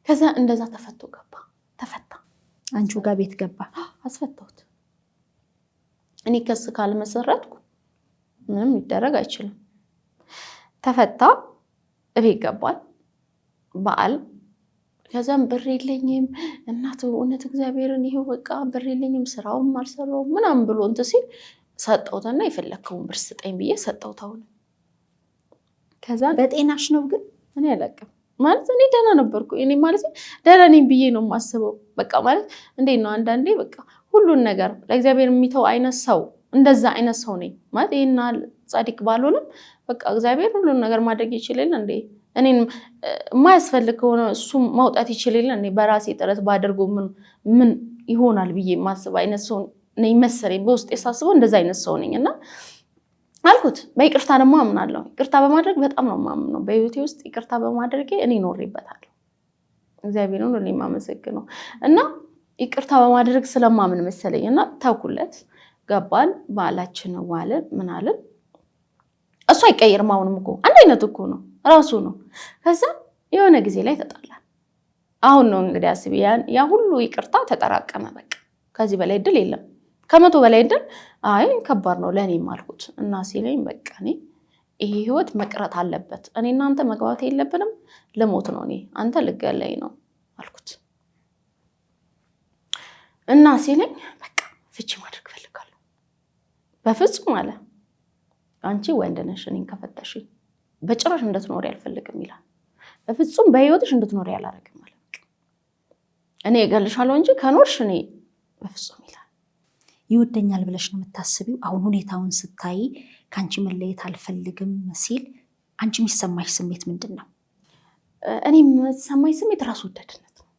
ከዛ እንደዛ ተፈቶ ገባ። ተፈታ። አንቺው ጋር ቤት ገባ። አስፈታሁት። እኔ ከስ ካልመሰረትኩ ምንም ይደረግ አይችልም። ተፈታ እቤት ገባል በዓል ከዛም ብር የለኝም እናቱ እውነት እግዚአብሔርን ይሄው በቃ ብር የለኝም ስራውም አልሰራውም ምናምን ብሎ እንትን ሲል ሰጠውታና የፈለከውን ብር ስጠኝ ብዬ ሰጠውት አሁን ከዛ በጤናሽ ነው ግን እኔ አላውቅም ማለት እኔ ደህና ነበርኩ እኔ ማለት ደህና ነኝ ብዬ ነው የማስበው በቃ ማለት እንዴት ነው አንዳንዴ በቃ ሁሉን ነገር ለእግዚአብሔር የሚተው አይነት ሰው እንደዛ አይነት ሰው ነኝ ማለት ይሄና ጻድቅ ባልሆንም በቃ እግዚአብሔር ሁሉን ነገር ማድረግ ይችላል እንዴ እኔን ማያስፈልግ ሆነ እሱ ማውጣት ይችላል እንዴ በራሴ ጥረት ባደርጎ ምን ይሆናል ብዬ ማስብ አይነት ሰው ነኝ መሰለኝ በውስጥ የሳስበው እንደዛ አይነት ሰው ነኝና አልኩት በይቅርታ ደግሞ አምናለሁ ይቅርታ በማድረግ በጣም ነው ማምነው በህይወቴ ውስጥ ይቅርታ በማድረግ እኔ ኖሬበታለሁ እግዚአብሔርን ነው የማመሰግነው እና ይቅርታ በማድረግ ስለማምን መሰለኝና ታውኩለት ገባን ባላችን ዋለን ምን አለን እሱ አይቀየርም አሁንም እኮ አንድ አይነት እኮ ነው ራሱ ነው ከዛ የሆነ ጊዜ ላይ ተጣላን አሁን ነው እንግዲህ አስቢ ያ ሁሉ ይቅርታ ተጠራቀመ በቃ ከዚህ በላይ እድል የለም ከመቶ በላይ እድል አይ ከባድ ነው ለኔም አልኩት እና ሲለኝ በቃ እኔ ይሄ ህይወት መቅረት አለበት እኔ እናንተ መግባት የለብንም ለሞት ነው እኔ አንተ ልገለይ ነው አልኩት እና ሲለኝ በቃ ፍቺ ማድረግ ፈልጋለሁ በፍጹም አለ አንቺ ወንድ ነሽ እኔን ከፈተሽኝ በጭራሽ እንድትኖሪ አልፈልግም ይላል በፍጹም በህይወትሽ እንድትኖሪ አላረግም ማለት እኔ እገልሻለሁ እንጂ ከኖርሽ እኔ በፍጹም ይላል ይወደኛል ብለሽ ነው የምታስቢው አሁን ሁኔታውን ስታይ ካንቺ መለየት አልፈልግም ሲል አንቺ የሚሰማሽ ስሜት ምንድነው እኔ የሚሰማኝ ስሜት ራስ ወዳድነት ነው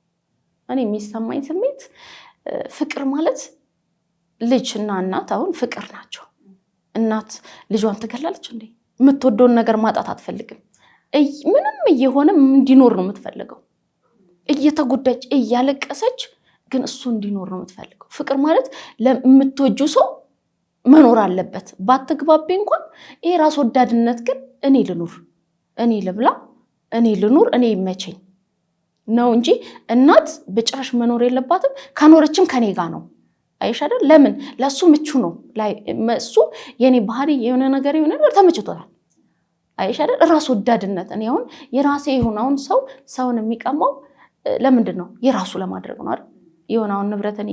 እኔ የሚሰማኝ ስሜት ፍቅር ማለት ልጅና እናት አሁን ፍቅር ናቸው እናት ልጇን ትገላለች እንዴ የምትወደውን ነገር ማጣት አትፈልግም ምንም እየሆነ እንዲኖር ነው የምትፈልገው እየተጎዳች እያለቀሰች ግን እሱ እንዲኖር ነው የምትፈልገው ፍቅር ማለት ለምትወጁ ሰው መኖር አለበት ባትግባቤ እንኳን ይሄ ራስ ወዳድነት ግን እኔ ልኑር እኔ ልብላ እኔ ልኑር እኔ ይመቸኝ ነው እንጂ እናት በጭራሽ መኖር የለባትም ከኖረችም ከኔ ጋር ነው አይሻደል ለምን ለሱ ምቹ ነው ላይ እሱ የኔ ባህሪ የሆነ ነገር ተመችቶታል አይሻደል ራስ ወዳድነት እኔ አሁን የራሴ ይሁን ሰውን የሚቀማው ለምንድን ነው የራሱ ለማድረግ ነው አይደል የሆነውን ንብረት እኔ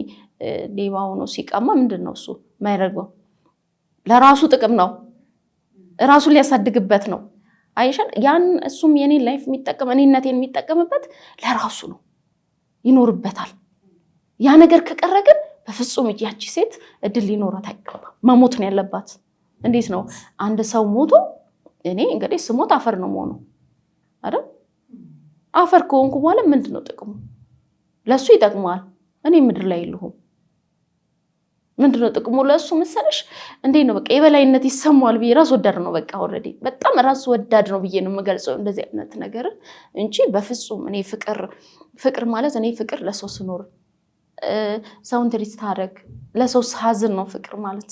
ሌባው ነው ሲቀማ ምንድነው እሱ ማይረገው ለራሱ ጥቅም ነው ራሱን ሊያሳድግበት ነው አይሻል ያን እሱም የኔ ላይፍ የሚጠቀም እኔነቴን የሚጠቀምበት ለራሱ ነው ይኖርበታል ያ ነገር ከቀረ ግን በፍጹም ያቺ ሴት እድል ሊኖራት አይገባም መሞት ነው ያለባት እንዴት ነው አንድ ሰው ሞቶ እኔ እንግዲህ ስሞት አፈር ነው ሞኖ አይደል አፈር ከሆንኩ በኋላ ምንድነው ጥቅሙ ለሱ ይጠቅማል እኔ ምድር ላይ ይልሁም ምንድነው ጥቅሙ ለሱ መሰለሽ እንዴ ነው በቃ የበላይነት ይሰማዋል ብዬ ራስ ወዳድ ነው በቃ ኦሬዲ በጣም ራስ ወዳድ ነው ብዬ ነው የምገልጸው እንደዚህ አይነት ነገር እንጂ በፍጹም እኔ ፍቅር ማለት እኔ ፍቅር ለሰው ስኖር ሰውን ትሪት ታረግ ለሰው ሳዝን ነው ፍቅር ማለት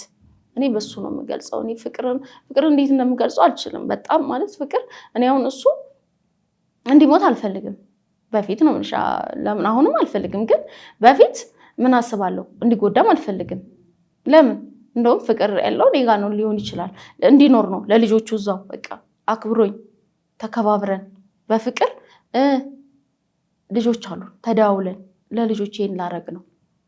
እኔ በሱ ነው የምገልጸው እኔ ፍቅር እንዴት እንደምገልጸው አልችልም በጣም ማለት ፍቅር እኔ አሁን እሱ እንዲሞት አልፈልግም በፊት ነው ለምን አሁንም አልፈልግም ግን በፊት ምን አስባለሁ እንዲጎዳም አልፈልግም ለምን እንደውም ፍቅር ያለው ኔጋ ነው ሊሆን ይችላል እንዲኖር ነው ለልጆቹ እዛው በቃ አክብሮኝ ተከባብረን በፍቅር ልጆች አሉ ተዳውለን ለልጆቼን ላረግ ነው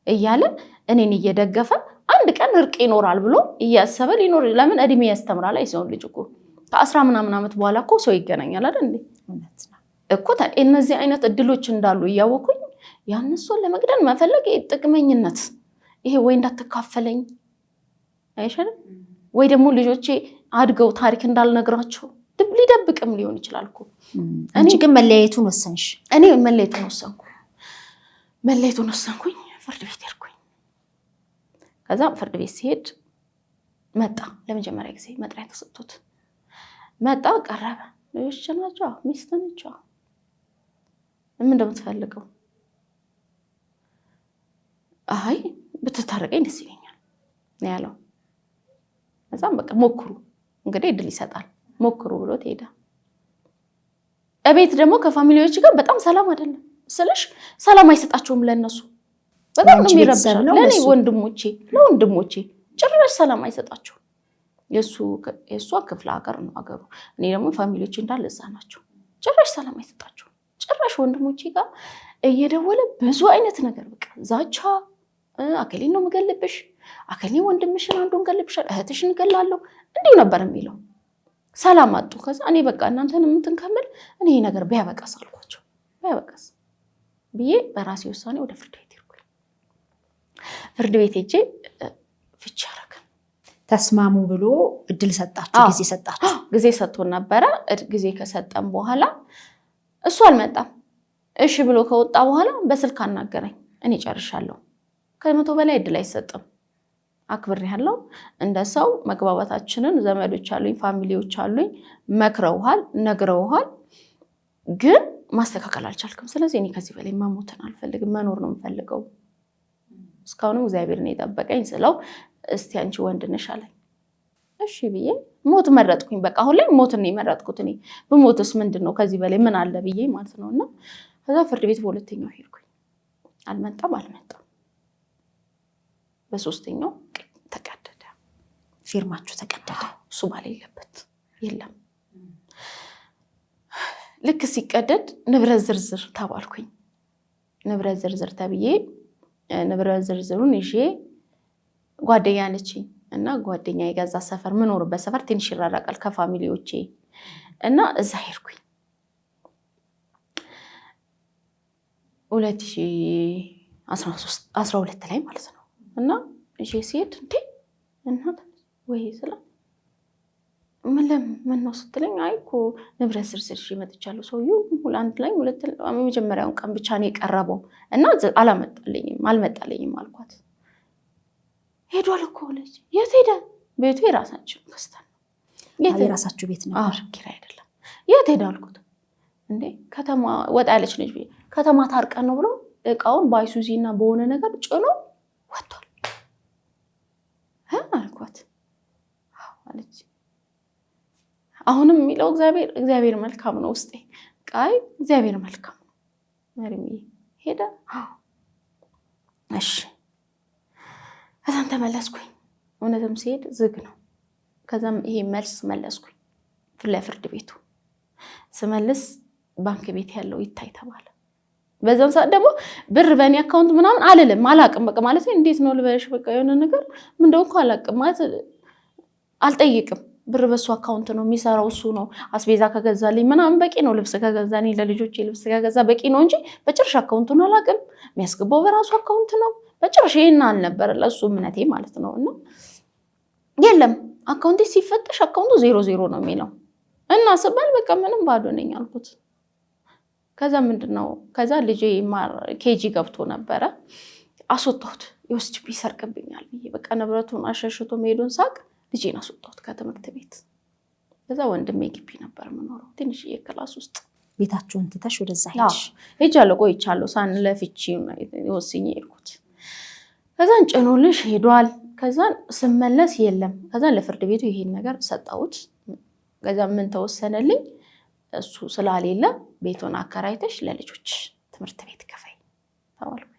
እያለ እኔን እየደገፈ አንድ ቀን እርቅ ይኖራል ብሎ እያሰበ ሊኖር ለምን እድሜ ያስተምራል አይሰውን ልጅ እኮ ከ10 ምናምን ዓመት በኋላ እኮ ሰው ይገናኛል አይደል እንዴ እኮ እነዚህ አይነት እድሎች እንዳሉ እያወኩኝ ያንሱን ለመግደል መፈለግ ጥቅመኝነት ይሄ ወይ እንዳትካፈለኝ አይሻልም ወይ ደግሞ ልጆቼ አድገው ታሪክ እንዳልነግራቸው ሊደብቅም ሊሆን ይችላል እኮ አንቺ ግን መለያየቱን ወሰንሽ እኔ መለያየቱን ወሰንኩኝ ፍርድ ቤት ሄድኩኝ ከዛ ፍርድ ቤት ሲሄድ መጣ ለመጀመሪያ ጊዜ መጥሪያ ተሰጥቶት መጣ ቀረበ ልጆች ናቸው ሚስት ናቸው ምን እንደምትፈልገው አይ ብትታረቀኝ ደስ ይለኛል ነው ያለው እዛም በቃ ሞክሩ እንግዲህ እድል ይሰጣል ሞክሩ ብሎት ሄደ እቤት ደግሞ ከፋሚሊዎች ጋር በጣም ሰላም አይደለም ስለሽ ሰላም አይሰጣቸውም ለነሱ በጣም ነው የሚረብሻል ለኔ ለወንድሞቼ ጭራሽ ሰላም አይሰጣቸውም የእሷ ክፍለ ሀገር ነው ሀገሩ። እኔ ደግሞ ፋሚሊዎቼ እንዳለ እዛ ናቸው። ጭራሽ ሰላም አይሰጣቸው። ጭራሽ ወንድሞቼ ጋር እየደወለ ብዙ አይነት ነገር በቃ ዛቻ፣ አከሌን ነው የምገልብሽ፣ አከሌን ወንድምሽን አንዱን ገልብሻል፣ እህትሽን እገላለሁ፣ እንዲሁ ነበር የሚለው። ሰላም አጡ። ከዛ እኔ በቃ እናንተን እንትን ከምል እኔ ይሄ ነገር ቢያበቃስ አልኳቸው። ቢያበቃስ ብዬ በራሴ ውሳኔ ወደ ፍርድ ቤት ሄድኩኝ። ፍርድ ቤት ሄጄ ፍቺ አደረግን። ተስማሙ ብሎ እድል ሰጣችሁ? ጊዜ ሰጣችሁ? ጊዜ ሰጥቶን ነበረ። ጊዜ ከሰጠን በኋላ እሱ አልመጣም። እሺ ብሎ ከወጣ በኋላ በስልክ አናገረኝ። እኔ ጨርሻለሁ፣ 100 በላይ እድል አይሰጥም፣ አክብሬያለሁ፣ እንደ ሰው መግባባታችንን፣ ዘመዶች አሉኝ፣ ፋሚሊዎች አሉኝ፣ መክረውሃል፣ ነግረውሃል፣ ግን ማስተካከል አልቻልክም። ስለዚህ እኔ ከዚህ በላይ መሞትን አልፈልግም፣ መኖር ነው የምፈልገው። እስካሁንም እግዚአብሔር ነው የጠበቀኝ ስለው እስቲ አንቺ ወንድ ነሽ አለኝ። እሺ ብዬ ሞት መረጥኩኝ። በቃ አሁን ላይ ሞትን ነው የመረጥኩት። እኔ ብሞትስ ምንድነው ከዚህ በላይ ምን አለ ብዬ ማለት ነውና ከዛ ፍርድ ቤት በሁለተኛው ሄድኩኝ። አልመጣም። በሶስተኛው ተቀደደ። ፊርማችሁ ተቀደደ። እሱ ባሌለበት የለም። ልክ ሲቀደድ ንብረት ዝርዝር ተባልኩኝ። ንብረት ዝርዝር ተብዬ ንብረት ዝርዝሩን ይዤ ጓደኛ አለችኝ እና ጓደኛ የገዛ ሰፈር ምኖርበት ሰፈር ትንሽ ይራራቃል ከፋሚሊዎቼ እና እዛ ሄድኩኝ። 2012 ላይ ማለት ነው። እና እሺ ሲሄድ እንዴ እናት ወይ ስላ ምን ነው ስትለኝ አይ እኮ ንብረት ዝርዝር ይዤ መጥቻለሁ። ሰውዬው አንድ ላይ መጀመሪያውን ቀን ብቻ ነው የቀረበው እና አልመጣልኝም አልኳት። ሄዷል እኮ ልጅ። የት ሄደ? ቤቱ የራሳቸው ከስተን ነው። የራሳችሁ ቤት ነበር፣ ኪራይ አይደለም። የት ሄደ አልኩት። እንዴ ከተማ ወጣ ያለች ልጅ ከተማ ታርቀን ነው ብሎ እቃውን በአይሱዚ እና በሆነ ነገር ጭኖ ወጥቷል አልኳት። አለች። አሁንም የሚለው እግዚአብሔር መልካም ነው ውስጤ። ቃይ እግዚአብሔር መልካም ነው። ማርያም ሄደ። እሺ ከዛም ተመለስኩኝ። እውነትም ሲሄድ ዝግ ነው። ከዛም ይሄ መልስ መለስኩኝ ለፍርድ ቤቱ። ስመልስ ባንክ ቤት ያለው ይታይ ተባለ። በዛም ሰዓት ደግሞ ብር በእኔ አካውንት ምናምን አላቅም። በቃ ማለት እንዴት ነው ልበልሽ፣ በቃ የሆነ ነገር ምን እንደሆነ አላቅም ማለት አልጠይቅም። ብር በሱ አካውንት ነው የሚሰራው፣ እሱ ነው አስቤዛ ከገዛልኝ ምናምን በቂ ነው። ልብስ ከገዛልኝ ለልጆቼ ልብስ ከገዛ በቂ ነው እንጂ በጭራሽ አካውንቱን አላቅም። የሚያስገባው በራሱ አካውንት ነው። በጭራሽ ይሄን አልነበረ ለሱ እምነቴ ማለት ነው። እና የለም አካውንቴ ሲፈተሽ አካውንቱ 00 ነው የሚለው እና ስባል በቃ ምንም ባዶ ነኝ አልኩት። ከዛ ምንድነው ከዛ ልጄ ኬጂ ገብቶ ነበረ አስወጣሁት። ይወስድብኝ ይሰርቅብኛል ብዬ በቃ ንብረቱን አሸሽቶ መሄዱን ሳቅ ልጄን አስወጣሁት ከትምህርት ቤት። ከዛ ወንድሜ ግቢ ነበር የምኖረው ትንሽዬ ክላስ ውስጥ። ቤታችሁን ትተሽ ወደዛ ሄድሽ? ሄጃለሁ፣ ቆይቻለሁ። ሳንለፍቺ ወስኜ ሄድኩት። ከዛን ጭኖልሽ ሄዷል። ከዛን ስመለስ የለም። ከዛን ለፍርድ ቤቱ ይሄን ነገር ሰጣሁት። ከዛ ምን ተወሰነልኝ? እሱ ስላሌለ ቤቱን አከራይተሽ ለልጆች ትምህርት ቤት ከፈይ ተባልኩ።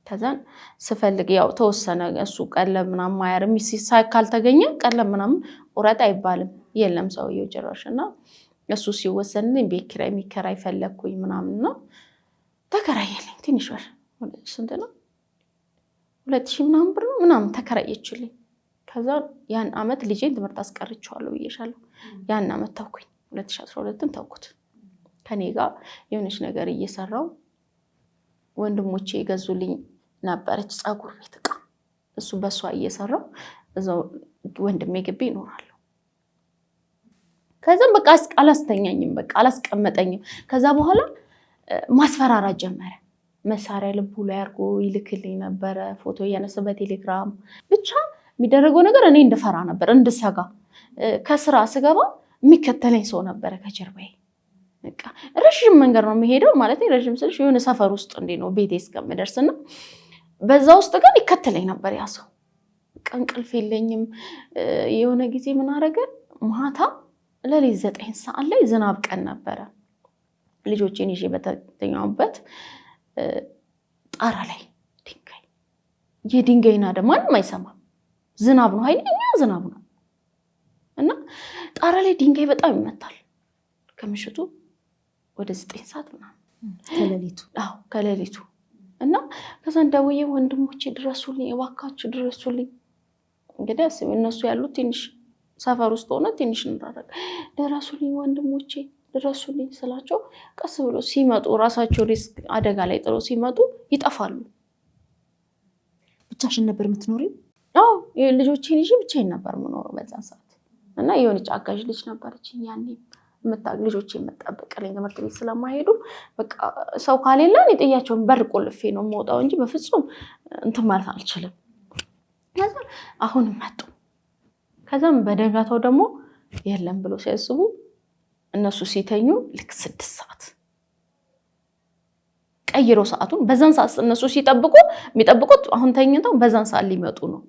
ከዛን ስፈልግ ያው ተወሰነ። እሱ ቀለም ምናምን ማያርም ሳይካል ተገኘ ቀለም ምናምን ቁረጥ አይባልም የለም ሰውየው ጭራሽና እሱ ሲወሰንልኝ ቤት ኪራይ የሚከራይ ፈለግኩኝ ምናምን ነው ተከራየልኝ። ትንሽ ብር ስንት ነው 2000 ምናምን ብር ነው ምናምን ተከራየችልኝ። ከዛ ያን አመት ልጄን ትምህርት አስቀርቼዋለሁ ብዬሻለሁ። ያን አመት ተውኩኝ። 2012ን ተውኩት። ከኔ ጋር የሆነች ነገር እየሰራው ወንድሞቼ የገዙልኝ ነበረች ፀጉር ቤት እቃ። እሱ በሷ እየሰራው እዛው ወንድሜ ግቢ ይኖራል። ከዛም በቃ አላስተኛኝም፣ በቃ አላስቀመጠኝም። ከዛ በኋላ ማስፈራራት ጀመረ። መሳሪያ ልቡ ላይ አድርጎ ይልክልኝ ነበረ፣ ፎቶ እያነሳ በቴሌግራም ብቻ የሚደረገው ነገር እኔ እንድፈራ ነበር፣ እንድሰጋ። ከስራ ስገባ የሚከተለኝ ሰው ነበረ ከጀርባዬ። በቃ ረጅም መንገድ ነው የሚሄደው ማለት ነው። ረጅም ስልሽ የሆነ ሰፈር ውስጥ እንዴ ነው ቤቴ እስከምደርስና በዛ ውስጥ ግን ይከተለኝ ነበር ያ ሰው። በቃ እንቅልፍ የለኝም። የሆነ ጊዜ ምን አደረገ? ማታ ለሊት 9 ሰዓት ላይ ዝናብ ቀን ነበረ። ልጆቼን ይዤ በተኛሁበት ጣራ ላይ ድንጋይ፣ የድንጋይ ናዳ ማንም አይሰማም። ዝናብ ነው፣ ኃይለኛ ዝናብ ነው። እና ጣራ ላይ ድንጋይ በጣም ይመታል። ከምሽቱ ወደ 9 ሰዓት ምናምን ከሌሊቱ እና ከዛ ደውዬ ወንድሞቼ ድረሱልኝ፣ እባካችሁ ድረሱልኝ። እንግዲህ አስቢ እነሱ ያሉት ትንሽ ሰፈር ውስጥ ሆነ ትንሽ እንራራቅ። ድረሱልኝ ወንድሞቼ ድረሱልኝ ስላቸው ቀስ ብሎ ሲመጡ ራሳቸው ሪስክ አደጋ ላይ ጥሎ ሲመጡ ይጠፋሉ። ብቻሽን ነበር የምትኖሪው? አዎ ልጆቼን ይዤ ብቻዬን ነበር የምኖረው በዛ ሰዓት። እና የሆነች አጋዥ ልጅ ነበረች ያኔ ልጆቼ የምጠብቅልኝ ትምህርት ቤት ስለማይሄዱ በቃ ሰው ካሌለ እኔ ጥያቸውን በር ቆልፌ ነው የምወጣው እንጂ በፍጹም እንትን ማለት አልችልም። ከዛ አሁንም መጡ። ከዛም በደጋታው ደግሞ የለም ብሎ ሲያስቡ እነሱ ሲተኙ ልክ 6 ሰዓት ቀይሮ ሰዓቱን በዛን ሰዓት እነሱ ሲጠብቁ የሚጠብቁት አሁን ተኝተው በዛን ሰዓት ሊመጡ ነው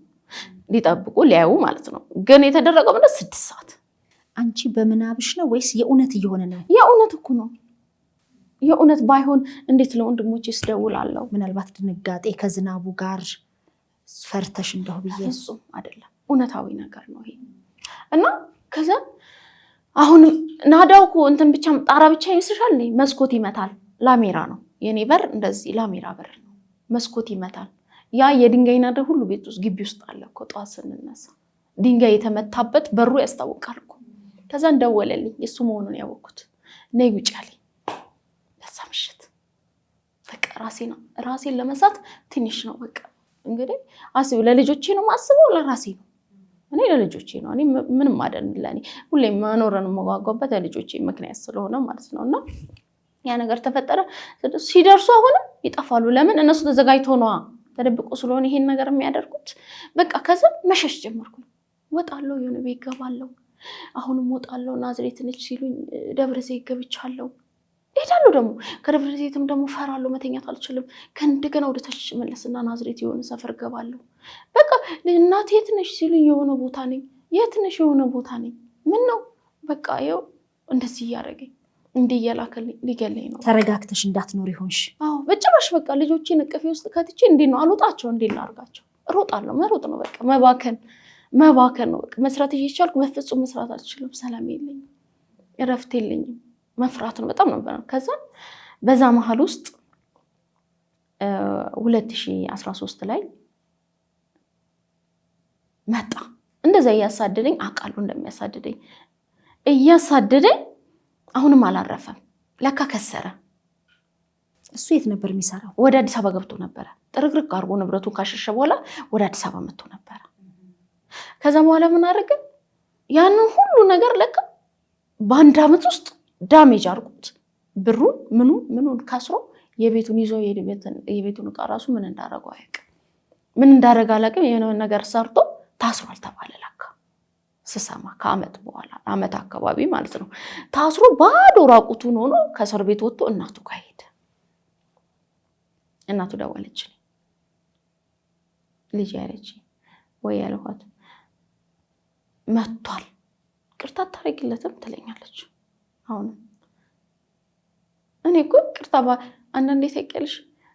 ሊጠብቁ ሊያዩ ማለት ነው። ግን የተደረገው ምንድነው 6 ሰዓት። አንቺ በምናብሽ ነው ወይስ የእውነት እየሆነ ነው? የእውነት እኮ ነው። የእውነት ባይሆን እንዴት ለወንድሞቼ ስደውላለሁ? ምናልባት ድንጋጤ ከዝናቡ ጋር ፈርተሽ እንደው ብዬ እሱም አይደለም እውነታዊ ነገር ነው ይሄ። እና ከዛ አሁንም ናዳው እኮ እንትን ብቻ ጣራ ብቻ ይመስልሻል? መስኮት ይመታል። ላሜራ ነው የኔ በር፣ እንደዚህ ላሜራ በር ነው። መስኮት ይመታል። ያ የድንጋይ ናዳ ሁሉ ቤት ውስጥ ግቢ ውስጥ አለ እኮ። ጠዋት ስንነሳ ድንጋይ የተመታበት በሩ ያስታውቃል እኮ። ከዛ እንደወለልኝ እሱ መሆኑን ያወቅኩት ነይ ውጭ አለኝ። በዛ ምሽት በቃ ራሴን ለመሳት ትንሽ ነው በቃ። እንግዲህ አስቢ፣ ለልጆቼ ነው ማስበው፣ ለራሴ ነው። እኔ ለልጆቼ ነው። እኔ ምንም አይደለም ለኔ ሁሌ መኖርን መጓጓበት ለልጆቼ ምክንያት ስለሆነ ማለት ነው። እና ያ ነገር ተፈጠረ። ሲደርሱ አሁንም ይጠፋሉ። ለምን? እነሱ ተዘጋጅተው ነዋ፣ ተደብቆ ስለሆነ ይሄን ነገር የሚያደርጉት። በቃ ከዛ መሸሽ ጀመርኩ። ወጣለሁ፣ የሆነ ቤት ገባለሁ። አሁንም ወጣለሁ። ናዝሬት ነች ሲሉኝ ደብረ ዘይት ገብቻለሁ። እሄዳለሁ ደግሞ ከደብረ ዘይትም ደግሞ ፈራለሁ፣ መተኛት አልችልም። ከእንደገና ወደ ታች መለስና ናዝሬት የሆነ ሰፈር ገባለሁ። በቃ እናቴ የት ነሽ ሲሉኝ የሆነ ቦታ ነኝ። የት ነሽ? የሆነ ቦታ ነኝ። ምን ነው? በቃ ይኸው እንደዚህ እያደረገኝ እንዲህ እየላከልኝ ሊገለኝ ነው። ተረጋግተሽ እንዳትኖር ይሆንሽ? አዎ በጭራሽ። በቃ ልጆቼን እቅፌ ውስጥ ከትቼ እንዴት ነው አልወጣቸው? እንዴት ላድርጋቸው? እሮጣለሁ። መሮጥ ነው በቃ፣ መባከን ነው በቃ። መስራት እየቻልኩ በፍጹም መስራት አልችልም። ሰላም የለኝም፣ እረፍት የለኝም። መፍራት ነው በጣም ነበር። ከዛ በዛ መሀል ውስጥ 2013 ላይ መጣ። እንደዛ እያሳደደኝ አውቃለሁ እንደሚያሳድደኝ እያሳደደኝ፣ አሁንም አላረፈም። ለካ ከሰረ። እሱ የት ነበር የሚሰራው? ወደ አዲስ አበባ ገብቶ ነበረ። ጥርግርግ አድርጎ ንብረቱን ካሸሸ በኋላ ወደ አዲስ አበባ መጥቶ ነበረ። ከዛ በኋላ ምን አደረገ? ያንን ሁሉ ነገር ለካ በአንድ ዓመት ውስጥ ዳሜጅ አድርጎት ብሩን ምኑን ካስሮ የቤቱን ይዞ የቤቱን ዕቃ ራሱ ምን እንዳደረገው አያውቅም። ምን እንዳደረገ አላውቅም። የሆነ ነገር ሰርቶ ታስሯል ተባለ። ለካ ስሰማ ከዓመት በኋላ ዓመት አካባቢ ማለት ነው። ታስሮ ባዶ ራቁቱን ሆኖ ከእስር ቤት ወጥቶ እናቱ ጋር ሄደ። እናቱ ደወለችልኝ። ልጅ ያለች ወይ ያልኳት መጥቷል፣ ቅርታ ታደርጊለትም ትለኛለች። አሁንም እኔ እኮ ቅርታ አንዳንዴ ታውቂያለሽ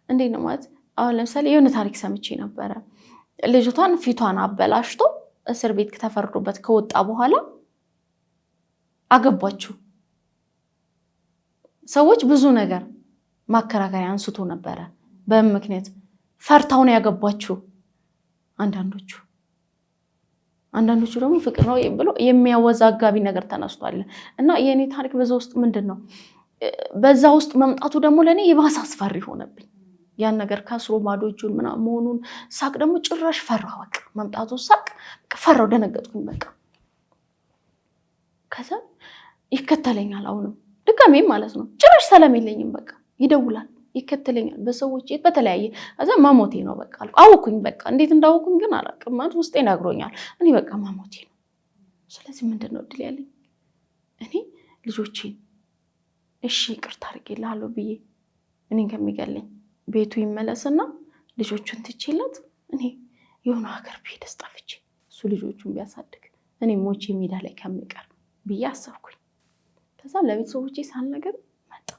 እንዴት ነው ማለት፣ አሁን ለምሳሌ የሆነ ታሪክ ሰምቼ ነበረ። ልጅቷን ፊቷን አበላሽቶ እስር ቤት ተፈርዶበት ከወጣ በኋላ አገባችሁ። ሰዎች ብዙ ነገር ማከራከሪያ አንስቶ ነበረ። በምን ምክንያት ፈርታው ነው ያገባችሁ? አንዳንዶቹ ደግሞ ፍቅር ነው ብሎ የሚያወዛጋቢ ነገር ተነስቷል። እና የኔ ታሪክ በዛ ውስጥ ምንድነው በዛ ውስጥ መምጣቱ ደግሞ ለኔ የባሰ አስፈሪ ሆነብኝ። ያን ነገር ካስሮ ባዶ እጁን ምናምን መሆኑን ሳቅ ደግሞ ጭራሽ ፈራሁ። በቃ መምጣቱ ሳቅ ፈራሁ፣ ደነገጥኩኝ በቃ። ከዛ ይከተለኛል አሁንም ድጋሜ ማለት ነው። ጭራሽ ሰላም የለኝም በቃ። ይደውላል፣ ይከተለኛል በሰዎች በተለያየ። ከዛ መሞቴ ነው በቃ አወኩኝ። በቃ እንዴት እንዳወኩኝ ግን አላውቅም። ማለት ውስጤ ነግሮኛል። እኔ በቃ መሞቴ ነው። ስለዚህ ምንድነው እድል ያለኝ እኔ ልጆቼን እሺ ይቅርታ አድርጌልሃለሁ ብዬ እኔን ከሚገለኝ ቤቱ ይመለስና ልጆቹን ትቼለት እኔ የሆነ ሀገር ብሄድ አስጣፍቼ እሱ ልጆቹን ቢያሳድግ እኔ ሞቼ ሜዳ ላይ ከምቀር ብዬ አሰብኩኝ። ከዛ ለቤተሰቦቼ ሳልነግር መጣ።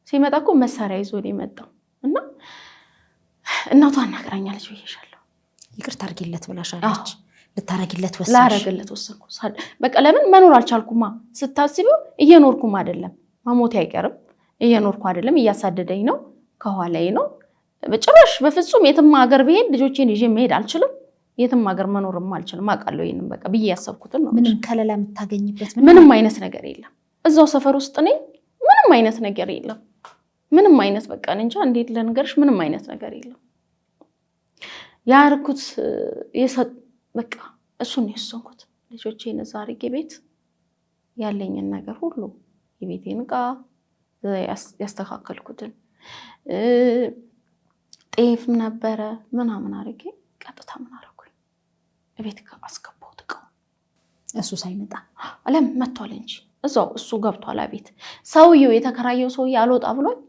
ሲመጣ እኮ መሳሪያ ይዞ ነው የመጣው። እና እናቷ አናግራኛለች ብዬሻለሁ። ይቅርታ አድርጌለት ብላሻለች። ልታረግለት ወሰንሽ? ላረግለት ወሰንኩ። በቃ ለምን መኖር አልቻልኩማ። ስታስቢው እየኖርኩም አይደለም፣ ማሞቴ አይቀርም። እየኖርኩ አይደለም፣ እያሳደደኝ ነው፣ ከኋላዬ ነው። በጭራሽ በፍጹም የትም ሀገር ብሄድ ልጆቼን ይዤ መሄድ አልችልም። የትም ሀገር መኖርም አልችልም። አውቃለሁ ይሄንን በቃ ብዬ ያሰብኩትን ነው። ምንም ከለላ የምታገኝበት ምንም አይነት ነገር የለም። እዛው ሰፈር ውስጥ ነኝ። ምንም አይነት ነገር የለም። ምንም አይነት በቃ እንጃ እንዴት ልንገርሽ፣ ምንም አይነት ነገር የለም። ያርኩት በቃ እሱን የወሰንኩት ልጆቼን እዛ አድርጌ ቤት ያለኝን ነገር ሁሉ የቤቴን ዕቃ ያስተካከልኩትን ጤፍም ነበረ ምናምን አድርጌ ቀጥታ ምን አደረኩኝ ቤት አስገባሁት። ዕቃው እሱ ሳይመጣ አለም መጥቷል እንጂ እዛው እሱ ገብቷል ቤት። ሰውየው የተከራየው ሰውዬ አልወጣ ብሎኝ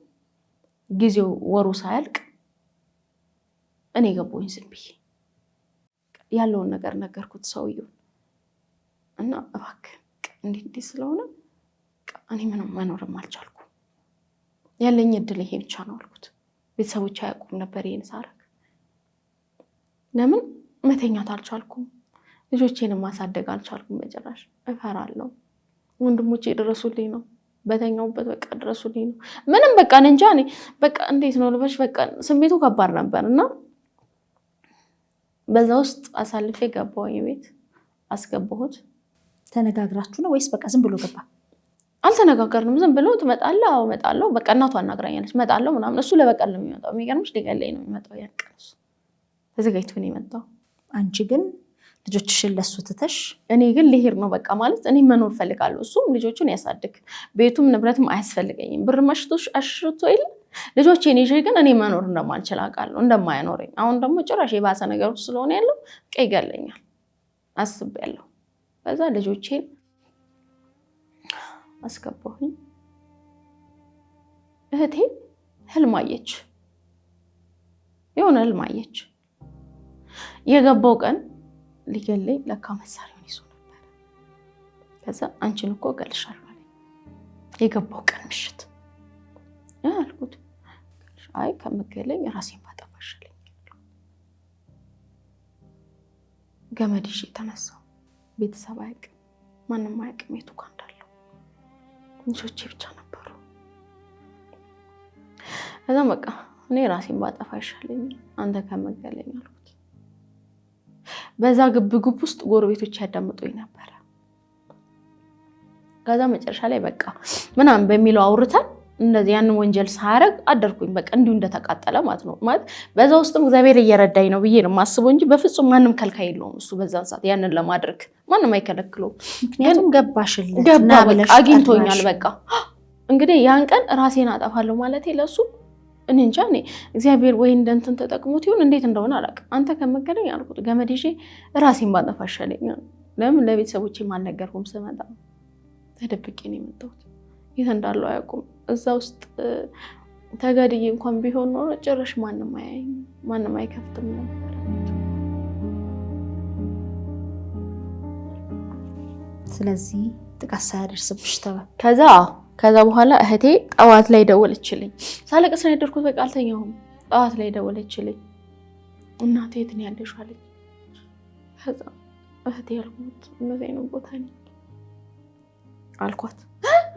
ጊዜው ወሩ ሳያልቅ እኔ ገባሁኝ። ዝም ብዬ ያለውን ነገር ነገርኩት ሰውየው እና እባክህ እንዲህ ስለሆነ እኔ ምንም መኖርም አልቻልኩም። ያለኝ እድል ይሄ ብቻ ነው አልኩት። ቤተሰቦች አያውቁም ነበር ይሄን ሳረግ። ለምን መተኛት አልቻልኩም። ልጆቼን ማሳደግ አልቻልኩም። በጭራሽ እፈራለሁ። ወንድሞቼ ድረሱልኝ ነው በተኛውበት በቃ ድረሱልኝ ነው። ምንም በቃ እንጃ እኔ በቃ እንዴት ነው ልበሽ በቃ ስሜቱ ከባድ ነበርና በዛ ውስጥ አሳልፌ ገባሁኝ ቤት አስገባሁት። ተነጋግራችሁ ነው ወይስ በቃ ዝም ብሎ ገባ? አልተነጋገርንም። ዝም ብሎ ትመጣለህ? አዎ እመጣለሁ። በቃ እናቷ አናግራኛለች። እመጣለሁ ምናምን። እሱ ለበቀል ነው የሚመጣው። የሚገርምሽ ሊገለኝ ነው የሚመጣው። ያን ቀን እሱ ተዘጋጅቶ ነው የመጣው። አንቺ ግን ልጆችሽን ለሱ ትተሽ? እኔ ግን ልሄድ ነው በቃ ማለት እኔ መኖር ፈልጋለሁ። እሱም ልጆቹን ያሳድግ፣ ቤቱም ንብረትም አያስፈልገኝም። ብር መሽቶሽ አሽርቶ ይል ልጆቼን ይዤ ግን እኔ መኖር እንደማልችል አውቃለሁ፣ እንደማያኖረኝ። አሁን ደግሞ ጭራሽ የባሰ ነገር ውስጥ ስለሆነ ያለው በቃ ይገለኛል አስቤያለሁ። በዛ ልጆቼን አስገባሁኝ። እህቴ ህልም አየች፣ የሆነ ህልም አየች። የገባው ቀን ሊገለኝ ለካ መሳሪያውን ይዞ ነበር። ከዛ አንቺን እኮ እገልሻለሁ አለኝ። የገባው ቀን ምሽት አልኩት። አይ ከምገለኝ ራሴን ባጠፋ ይሻለኛል። ገመድ ይዤ ተነሳሁ። ቤተሰብ አያውቅም፣ ማንም አያውቅም የቱ ጋር እንዳለው። ልጆቼ ብቻ ነበሩ። ከዛ በቃ እኔ ራሴን ባጠፋ ይሻለኛል አንተ ከምገለኝ አልኩት። በዛ ግብግብ ውስጥ ጎረቤቶች ያዳምጡኝ ነበረ። ከዛ መጨረሻ ላይ በቃ ምናምን በሚለው አውርተን እንደዚህ ያንን ወንጀል ሳያረግ አደርኩኝ። በቃ እንዲሁ እንደተቃጠለ ማለት ነው። ማለት በዛ ውስጥም እግዚአብሔር እየረዳኝ ነው ብዬ ነው የማስበው እንጂ በፍጹም ማንም ከልካይ የለውም። እሱ በዛን ሰዓት ያንን ለማድረግ ማንም አይከለክለውም። ምክንያቱም ገባሽለት ገባ በቃ አግኝቶኛል። በቃ እንግዲህ ያን ቀን ራሴን አጠፋለሁ ማለት ለሱ እኔ እንጃ። እኔ እግዚአብሔር ወይ እንደንትን ተጠቅሞት ይሁን እንዴት እንደሆነ አላውቅም። አንተ ከምገለኝ አልኩት ገመድ ይዤ ራሴን ባጠፋ ይሻለኛል። ለምን ለቤተሰቦቼ አልነገርኩም። ስመጣ ተደብቄ ነው የመጣሁት። የት እንዳለው አያውቁም። እዛ ውስጥ ተገድዬ እንኳን ቢሆን ኖሮ ጭራሽ ማንም አያየኝም፣ ማንም አይከፍትም ነበር። ስለዚህ ጥቃት ሳያደርስብሽ ተባለ። ከዛ በኋላ እህቴ ጠዋት ላይ ደወለችልኝ። ሳለቅስ ነው ያደርኩት። በቃ አልተኛሁም። ጠዋት ላይ ደወለችልኝ። እናቴ የት ነው ያለሽው አለች። ከዛ እህቴ ያልኩት እንደዚህ ነው ቦታ ነኝ አልኳት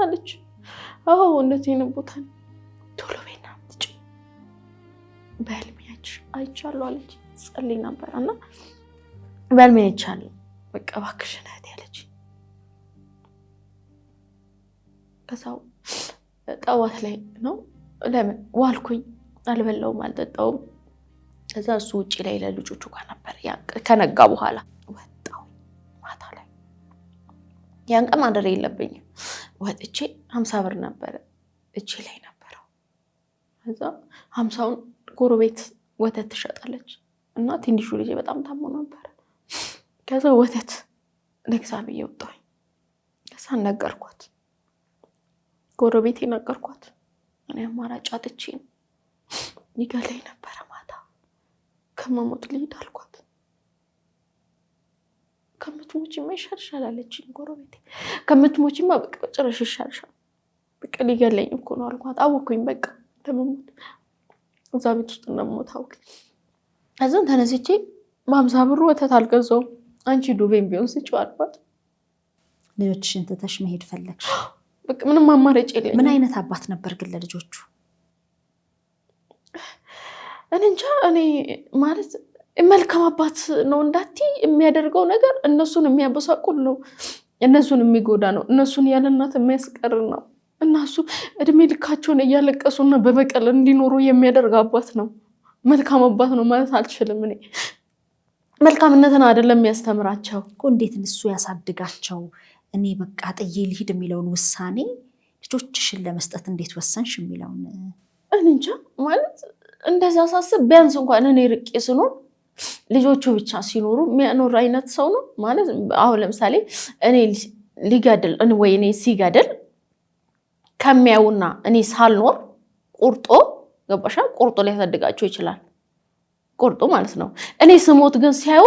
አለች። አዎ እንደዚህ ነው ቦታ ነኝ፣ ቶሎ በይና አምጪ፣ በህልሜ አይቻለሁ አለች። ጸልይ ነበር እና በህልሜ አይቻለሁ፣ በቃ እባክሽን እህቴ አለች። ከዛው ጠዋት ላይ ነው ለምን ዋልኩኝ፣ አልበላውም አልጠጣውም። ከዛ እሱ ውጪ ላይ ለልጆቹ ጋር ነበር። ከነጋ በኋላ ወጣሁ ማታ ላይ። ያን ቀን ማደር የለብኝም። ወጥቼ 50 ብር ነበር እቺ ላይ ነበረው። ከዛ 50ውን ጎረቤት ወተት ትሸጣለች እና ትንሹ ልጅ በጣም ታሞ ነበር። ከዛ ወተት ልግዛ ብዬ ወጣሁኝ። ከዛ ነገርኳት፣ ጎረቤቴ ነገርኳት። እኔ አማራጭ አጥቼ ይገለኝ ነበረ ማታ፣ ከመሞት ልሂድ አልኳት። ከምትሞቺማ ይሻልሻል አለችኝ ጎረቤቴ። ከምትሞቺማ በቃ ጭራሽ ይሻልሻል፣ በቃ ሊገለኝ እኮ ነው አልኳት። አወኩኝ በቃ ለመሞት እዛ ቤት ውስጥ እንደምሞት አውቅ። ከዛን ተነስቼ በ50 ብሩ ወተት አልገዛውም፣ አንቺ ዱቤም ቢሆን ስጪው አልኳት። ልጆችሽን ትተሽ መሄድ ፈለግሽ? በቃ ምንም አማራጭ የለኝም። ምን አይነት አባት ነበር ግን ለልጆቹ? እኔ እንጃ። እኔ ማለት መልካም አባት ነው እንዳትዪ የሚያደርገው ነገር እነሱን የሚያበሳቁል ነው፣ እነሱን የሚጎዳ ነው፣ እነሱን ያለ እናት የሚያስቀር ነው። እነሱ እድሜ ልካቸውን እያለቀሱና በበቀል እንዲኖሩ የሚያደርግ አባት ነው። መልካም አባት ነው ማለት አልችልም። እኔ መልካምነትን አይደለም የሚያስተምራቸው እኮ። እንዴት እሱ ያሳድጋቸው? እኔ በቃ ጥዬ ልሂድ የሚለውን ውሳኔ ልጆችሽን ለመስጠት እንዴት ወሰንሽ የሚለውን እኔ እንጃ። ማለት እንደዛ ሳስብ ቢያንስ እንኳን እኔ ርቄ ስኖር ልጆቹ ብቻ ሲኖሩ የሚያኖር አይነት ሰው ነው ማለት። አሁን ለምሳሌ እኔ ሊገድል ወይ እኔ ሲገድል ከሚያዩና እኔ ሳልኖር ቁርጦ ገባሻ? ቁርጦ ሊያሳድጋቸው ይችላል። ቁርጦ ማለት ነው። እኔ ስሞት ግን ሲያዩ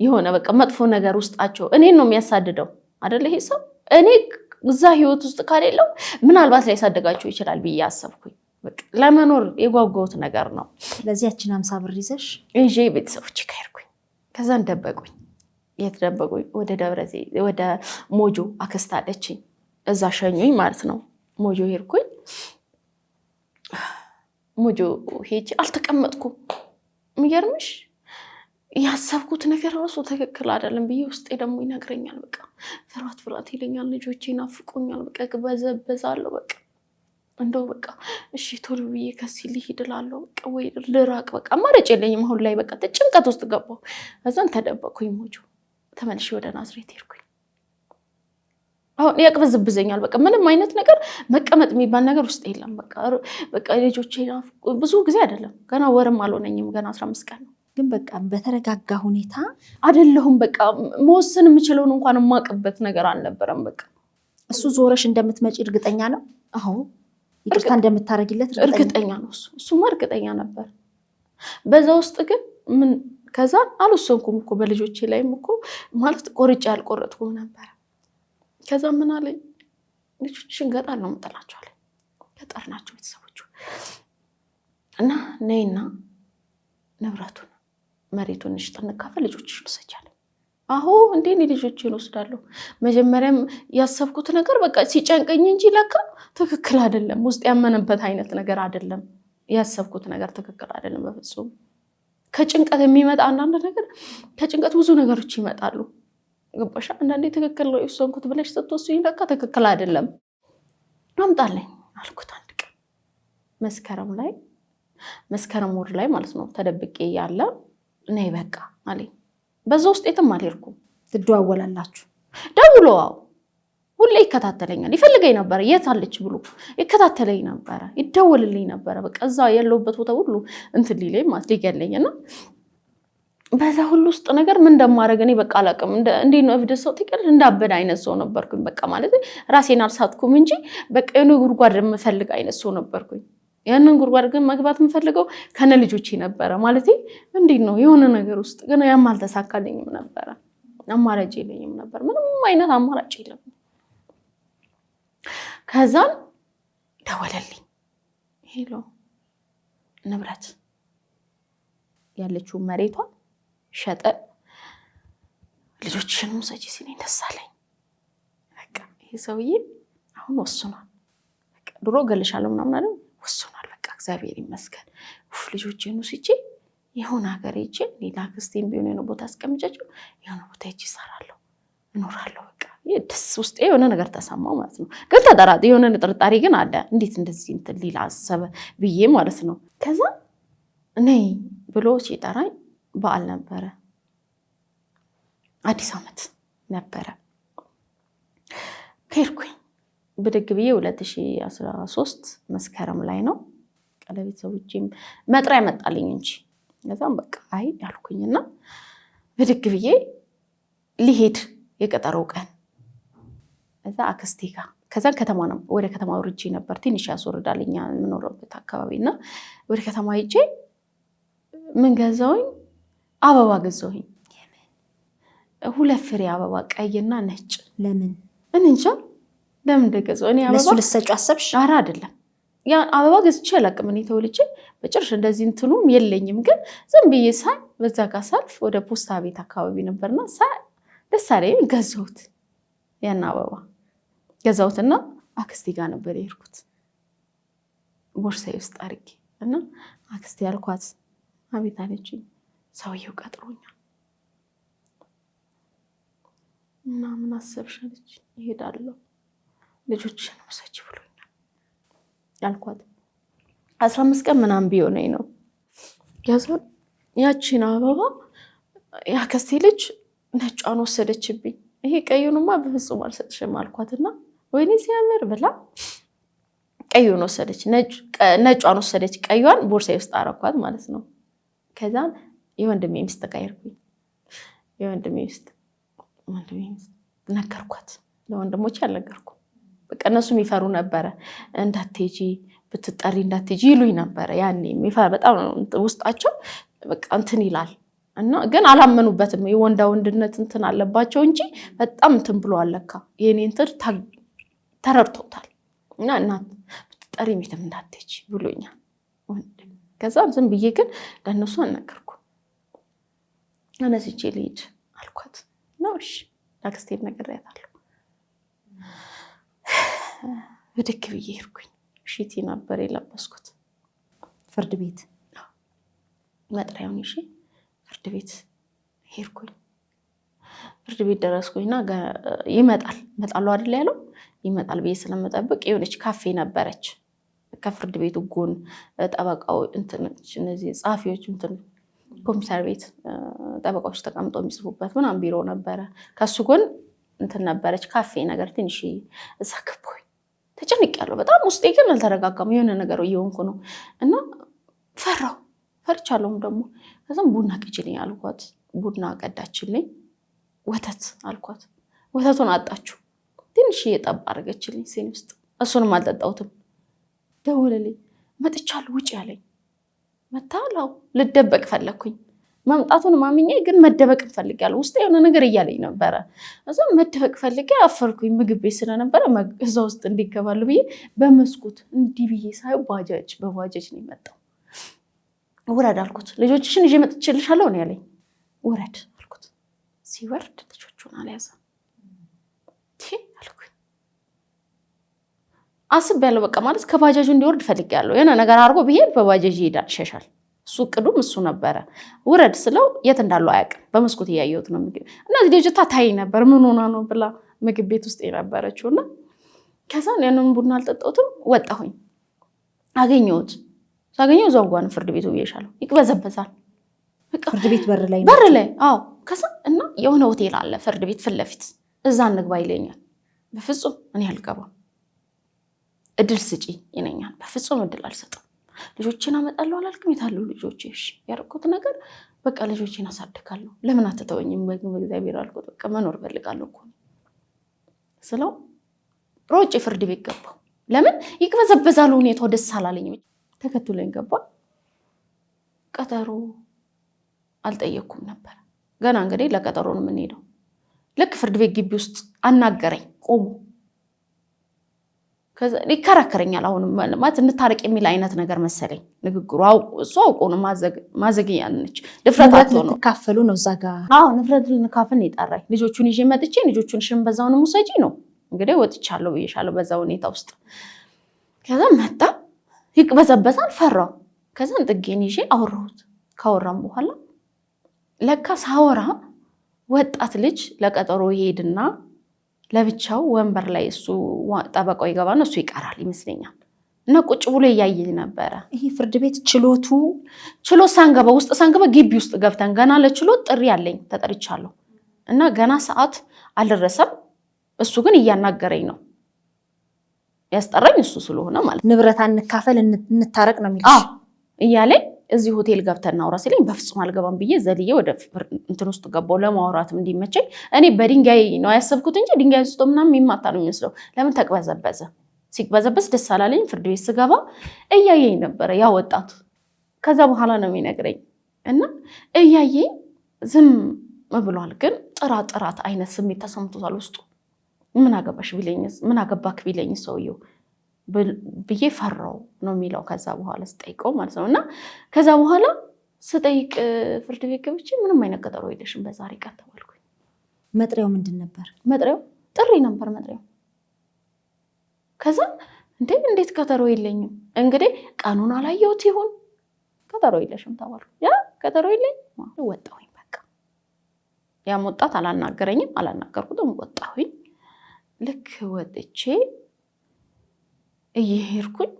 የሆነ በቃ መጥፎ ነገር ውስጣቸው እኔን ነው የሚያሳድደው አይደለ? ይሄ ሰው እኔ እዛ ህይወት ውስጥ ካሌለው ምናልባት ሊያሳድጋቸው ይችላል ብዬ አሰብኩኝ። ለመኖር የጓጓሁት ነገር ነው። ስለዚህ ያችን 50 ብር ይዘሽ ይዤ ቤተሰቦች ከሄድኩኝ። ከዛን ደበቁኝ። የት ደበቁኝ? ወደ ደብረዘይት ወደ ሞጆ አክስት አለችኝ። እዛ ሸኙኝ ማለት ነው። ሞጆ ሄድኩኝ። ሞጆ ሄጄ አልተቀመጥኩም። የሚገርምሽ ያሰብኩት ነገር ራሱ ትክክል አይደለም ብዬ ውስጤ ደግሞ ይነግረኛል። በቃ ፍርሃት ይለኛል። ልጆቼ ናፍቆኛል። በቃ በዛለሁ። በቃ እንደው በቃ እሺ ቶሎ ብዬ ከዚህ ልሂድ እላለሁ። በቃ ወይ ልራቅ። በቃ አማራጭ የለኝም አሁን ላይ። በቃ ጭንቀት ውስጥ ገባሁ። እዛን ተደበቅኩኝ። ሞጆ ተመልሼ ወደ ናዝሬት ሄድኩኝ። አሁን ያቅበዝብዘኛል። በቃ ምንም አይነት ነገር መቀመጥ የሚባል ነገር ውስጥ የለም። በቃ ልጆቼ ብዙ ጊዜ አይደለም ገና ወርም አልሆነኝም። ገና 15 ቀን ነው። ግን በቃ በተረጋጋ ሁኔታ አይደለሁም። በቃ መወሰን የምችለውን እንኳን የማውቅበት ነገር አልነበረም። በቃ እሱ ዞረሽ እንደምትመጪ እርግጠኛ ነው? አዎ ይቅርታ እንደምታረጊለት እርግጠኛ ነው። እሱማ እርግጠኛ ነበር። በዛ ውስጥ ግን ምን ከዛ አልወሰንኩም እኮ በልጆቼ ላይም እኮ ማለት ቆርጬ አልቆረጥኩም ነበር። ከዛ ምን አለኝ፣ ልጆችሽን ገጠር ነው የምጥላቸው አለኝ። ገጠር ናቸው ቤተሰቦቹ እና ነይና ንብረቱን መሬቱን እንካፈል፣ ልጆችሽን ውሰጂ አለኝ። አሁ እንዴ ልጆቼን ወስዳለሁ። መጀመሪያም ያሰብኩት ነገር በቃ ሲጨንቀኝ እንጂ ለካ ትክክል አይደለም። ውስጥ ያመነበት አይነት ነገር አይደለም። ያሰብኩት ነገር ትክክል አይደለም በፍጹም። ከጭንቀት የሚመጣ አንዳንድ ነገር ከጭንቀት ብዙ ነገሮች ይመጣሉ። ገባሽ? አንዳንዴ ትክክል ነው የወሰንኩት ብለሽ ስትወስኝ ለካ ትክክል አይደለም። አምጣልኝ አልኩት። አንድ ቀን መስከረም ወር ላይ ማለት ነው ተደብቄ ያለ ነይ በቃ አለኝ። በዛ ውስጥ የትም አልሄድኩም። ትደዋወላላችሁ? ደውሎ ሁሌ ይከታተለኛል። ይፈልገኝ ነበር። የት አለች ብሎ ይከታተለኝ ነበረ፣ ይደውልልኝ ነበረ። በቃ እዛ ያለሁበት ቦታ ሁሉ እንትን ሊለኝ ማለት ሊገለኝና በዛ ሁሉ ውስጥ ነገር ምን እንደማደርግ እኔ በቃ አላውቅም። እንዴት ነው እብድ ሰው ትቀር እንዳበደ አይነት ሰው ነበርኩኝ። በቃ ማለት ራሴን አልሳትኩም እንጂ በቃ የሆነ ጉድጓድ የምፈልግ አይነት ሰው ነበርኩኝ። ያንን ጉድጓድ ግን መግባት የምፈልገው ከነ ልጆቼ ነበረ። ማለት እንዴት ነው የሆነ ነገር ውስጥ ግን ያም አልተሳካልኝም ነበረ። አማራጭ የለኝም ነበር። ምንም አይነት አማራጭ የለም። ከዛን ደወለልኝ። ሄሎ ንብረት ያለችው መሬቷ ሸጠ፣ ልጆችሽን ውሰጂ ሲለኝ ደስ አለኝ። በቃ ይሄ ሰውዬ አሁን ወስኗል። በቃ ድሮ ገልሻለሁ ምናምን አይደል? ወስኗል። በቃ እግዚአብሔር ይመስገን። ልጆቼን ውስጄ የሆነ ሀገር ሄጄ ሌላ ክርስቲያን ቢሆን የሆነ ቦታ አስቀምጫቸው የሆነ ቦታ ሄጄ እሰራለሁ፣ እኖራለሁ። በቃ ደስ ውስጥ የሆነ ነገር ተሰማው ማለት ነው። ግን የሆነ ጥርጣሬ ግን አለ። እንዴት እንደዚህ እንትን ሊላ አሰበ ብዬ ማለት ነው። ከዛ ነይ ብሎ ሲጠራኝ በዓል ነበረ፣ አዲስ ዓመት ነበረ። ከሄድኩኝ ብድግ ብዬ 2013 መስከረም ላይ ነው። ለቤተሰቦቼም መጥሪያ መጣልኝ እንጂ ከዛም በቃ አይ ያልኩኝና ብድግ ብዬ ሊሄድ የቀጠረው ቀን እዛ አክስቴ ጋር ከዛን ከተማ ነው ወደ ከተማ ወርጄ ነበር። ትንሽ ያስወርዳልኛ የምኖርበት አካባቢና ወደ ከተማ ሄጄ ምን ገዛውኝ? አበባ ገዛውኝ። 2 ፍሬ አበባ ቀይና ነጭ። ለምን? እንጃ ለምን እንደገዛው። እኔ አበባ ለሱ ልትሰጪው አሰብሽ? ኧረ አይደለም። ያ አበባ ገዝቼ አላውቅም። እኔ ተወልጄ በጭራሽ እንደዚህ እንትኑም የለኝም። ግን ዝም ብዬ ሳይ በዛ ጋር ሳልፍ ወደ ፖስታ ቤት አካባቢ ነበርና ሳይ ደስ አለኝ። ገዛሁት፣ ያን አበባ ገዛሁትና አክስቴ ጋር ነበር የሄድኩት ቦርሳዬ ውስጥ አድርጌ እና አክስቴ ያልኳት አቤት አለችኝ። ሰውየው ቀጥሮኛል እና ምን አሰብሽ አለች። እሄዳለሁ ልጆችሽን ውሰጂ ብሎኛል ያልኳት 15 ቀን ምናምን ቢሆነኝ ነው። ያቺን አበባ ያክስቴ ልጅ ነጯን ወሰደችብኝ። ይሄ ቀዩንማ በፍጹም አልሰጥሽም አልኳትና ወይኔ ሲያምር ብላ ቀዩን ወሰደች፣ ነጯን ወሰደች፣ ቀዩን ቦርሳዬ ውስጥ አረኳት ማለት ነው። ከዛን የወንድሜ ሚስት ተቀየርኩኝ። የወንድሜ ሚስት ነገርኳት። ለወንድሞቼ አልነገርኩም። በቃ እነሱ የሚፈሩ ነበረ። እንዳትሄጂ ብትጠሪ እንዳትሄጂ ይሉኝ ነበረ። ያኔ በጣም ውስጣቸው በቃ እንትን ይላል እና ግን አላመኑበትም። የወንዳ ወንድነት እንትን አለባቸው እንጂ በጣም እንትን ብሎ አለካ የኔ እንትን ተረድቶታል። እና እናት ብትጠሪ ቤትም እንዳትሄጂ ብሎኛል። ከዛም ዝም ብዬ ግን ለእነሱ አልነገርኩም። አነስቼ ልሂድ አልኳት ነው። እሺ ላክስቴን ነግሬያታለሁ። ብድግ ብዬ ሄድኩኝ። ሽቲ ነበር የለበስኩት። ፍርድ ቤት መጥሪያውን ይዤ ፍርድ ቤት ሄድኩኝ። ፍርድ ቤት ደረስኩኝና ይመጣሉ አይደል ያለው ይመጣል ብዬ ስለምጠብቅ የሆነች ካፌ ነበረች ከፍርድ ቤቱ ጎን ጠበቃው እነዚህ ጸሐፊዎች ኮምፒውተር ቤት ጠበቃዎች ተቀምጠው የሚጽፉበት ምናምን ቢሮ ነበረ። ከሱ ጎን ነበረች ካፌ ነገር ትንሽ እዛ ገባሁኝ። ተጨንቄያለሁ በጣም ውስጤ ግን አልተረጋጋም። የሆነ ነገር እየሆንኩ ነው እና ፈርቻለሁም ደግሞ። ከዛም ቡና ቅጅልኝ አልኳት። ቡና ቀዳችልኝ። ወተት አልኳት። ወተቱን አጣችሁ። ትንሽ እየጠባ አድርገችልኝ ሲኒ ውስጥ። እሱንም አልጠጣሁትም። ደወለልኝ። መጥቻለሁ ውጭ ያለኝ መታላው። ልደበቅ ፈለኩኝ። መምጣቱን ማምኜ ግን መደበቅ ፈልጋለሁ። ውስጥ የሆነ ነገር እያለኝ ነበረ። እዛም መደበቅ ፈልጌ አፈርኩኝ። ምግብ ቤት ስለነበረ እዛ ውስጥ እንዲገባሉ ብዬ በመስኮት እንዲህ ብዬ ሳየው በባጃጅ ነው የመጣው። ውረድ አልኩት። ልጆችሽን ይዤ መጥቼልሻለሁ ነው ያለኝ። ውረድ አልኩት። ሲወርድ ልጆቹን አልያዘም። አልኩኝ አስቤያለሁ። በቃ ማለት ከባጃጁ እንዲወርድ ፈልጌያለሁ። የሆነ ነገር አድርጎ ብሄድ በባጃጅ ይሄዳል፣ ይሸሻል። እሱ ቅዱም እሱ ነበረ። ውረድ ስለው የት እንዳለው አያውቅም። በመስኮት እያየሁት ነው ምግብ። እነዚህ ልጅቷ ታይ ነበር ምን ሆና ነው ብላ ምግብ ቤት ውስጥ የነበረችው እና ከዛን ያንን ቡና አልጠጣሁትም። ወጣሁኝ። አገኘሁት። ሳገኘው ዘውጓን ፍርድ ቤቱ ብዬሻለሁ። ይቅበዘበዛል። ፍርድ ቤት በር ላይ አዎ። ከዛ እና የሆነ ሆቴል አለ ፍርድ ቤት ፊት ለፊት እዛ እንግባ ይለኛል። በፍጹም እኔ አልገባም። እድል ስጪ ይለኛል። በፍጹም እድል አልሰጥም። ልጆችን አመጣለሁ አላልክም? የታሉ ልጆች? እሺ ያደረኩት ነገር በቃ ልጆችን አሳድጋለሁ። ለምን አትተወኝም? በእግዚአብሔር አልኩት። በቃ መኖር ፈልጋለሁ እኮ ስለው ሮጬ ፍርድ ቤት ገባሁ። ለምን ይቅበዘበዛል? ሁኔታው ደስ አላለኝም። ተከትሎኝ ገባ። ቀጠሮ አልጠየኩም ነበር። ገና እንግዲህ ለቀጠሮ ነው የምንሄደው። ልክ ፍርድ ቤት ግቢ ውስጥ አናገረኝ ቆሞ። ከዛ ይከራከረኛል። አሁንም ማለት እንታረቅ የሚል አይነት ነገር መሰለኝ ንግግሩ። እሱ አውቆ ነው ማዘግያ ነች። ድፍረት አጥቶ ነው ተካፈሉ ነው እዛ ጋር። አዎ ንፍረት ልንካፈል ይጣራኝ። ልጆቹን ይዤ መጥቼ ልጆቹን ሽን በዛውን ሙሰጂ ነው እንግዲህ ወጥቻለሁ ብዬሻለሁ በዛ ሁኔታ ውስጥ። ከዛ መጣ ይቅበዘበዛል። ፈራው። ከዛ ጥጌን ይዤ አወራሁት። ካወራም በኋላ ለካ ሳወራ ወጣት ልጅ ለቀጠሮ ይሄድና ለብቻው ወንበር ላይ እሱ ጠበቃው ይገባና እሱ ይቀራል ይመስለኛል። እና ቁጭ ብሎ እያየኝ ነበረ። ይሄ ፍርድ ቤት ችሎት ሳንገባ ውስጥ ሳንገባ ግቢ ውስጥ ገብተን ገና ለችሎት ጥሪ ያለኝ ተጠርቻለሁ እና ገና ሰዓት አልደረሰም። እሱ ግን እያናገረኝ ነው። ያስጠራኝ እሱ ስለሆነ ማለት ንብረት አንካፈል እንታረቅ ነው የሚልሽ እያለኝ እዚህ ሆቴል ገብተን እናውራ ሲለኝ በፍጹም አልገባም ብዬ ዘልዬ ወደ እንትን ውስጥ ገባው ለማውራትም እንዲመቸኝ። እኔ በድንጋይ ነው ያሰብኩት እንጂ ድንጋይ ውስጥ ምናምን የሚማታ ነው የሚመስለው። ለምን ተቅበዘበዘ። ሲቅበዘበዝ ደስ አላለኝ። ፍርድ ቤት ስገባ እያየኝ ነበረ ያ ወጣቱ። ከዛ በኋላ ነው የሚነግረኝ እና እያየኝ ዝም ብሏል። ግን ጥራት አይነት ስሜት ተሰምቶታል ውስጡ። ምን አገባሽ ቢለኝስ ምን አገባክ ቢለኝ ሰውየው ብዬ ፈራው ነው የሚለው። ከዛ በኋላ ስጠይቀው ማለት ነው። እና ከዛ በኋላ ስጠይቅ ፍርድ ቤት ገብቼ ምንም አይነት ቀጠሮ የለሽም በዛሬ ቀን ተባልኩኝ። መጥሪያው ምንድን ነበር? መጥሪያው ጥሪ ነበር መጥሪያው። ከዛ እንዴት ቀጠሮ የለኝም? እንግዲህ ቀኑን አላየሁት ይሁን ቀጠሮ የለሽም ተባልኩ። ያ ቀጠሮ የለኝም ወጣሁኝ። በቃ ያም ወጣት አላናገረኝም፣ አላናገርኩትም፣ ወጣሁኝ። ልክ ወጥቼ እየሄድኩኝ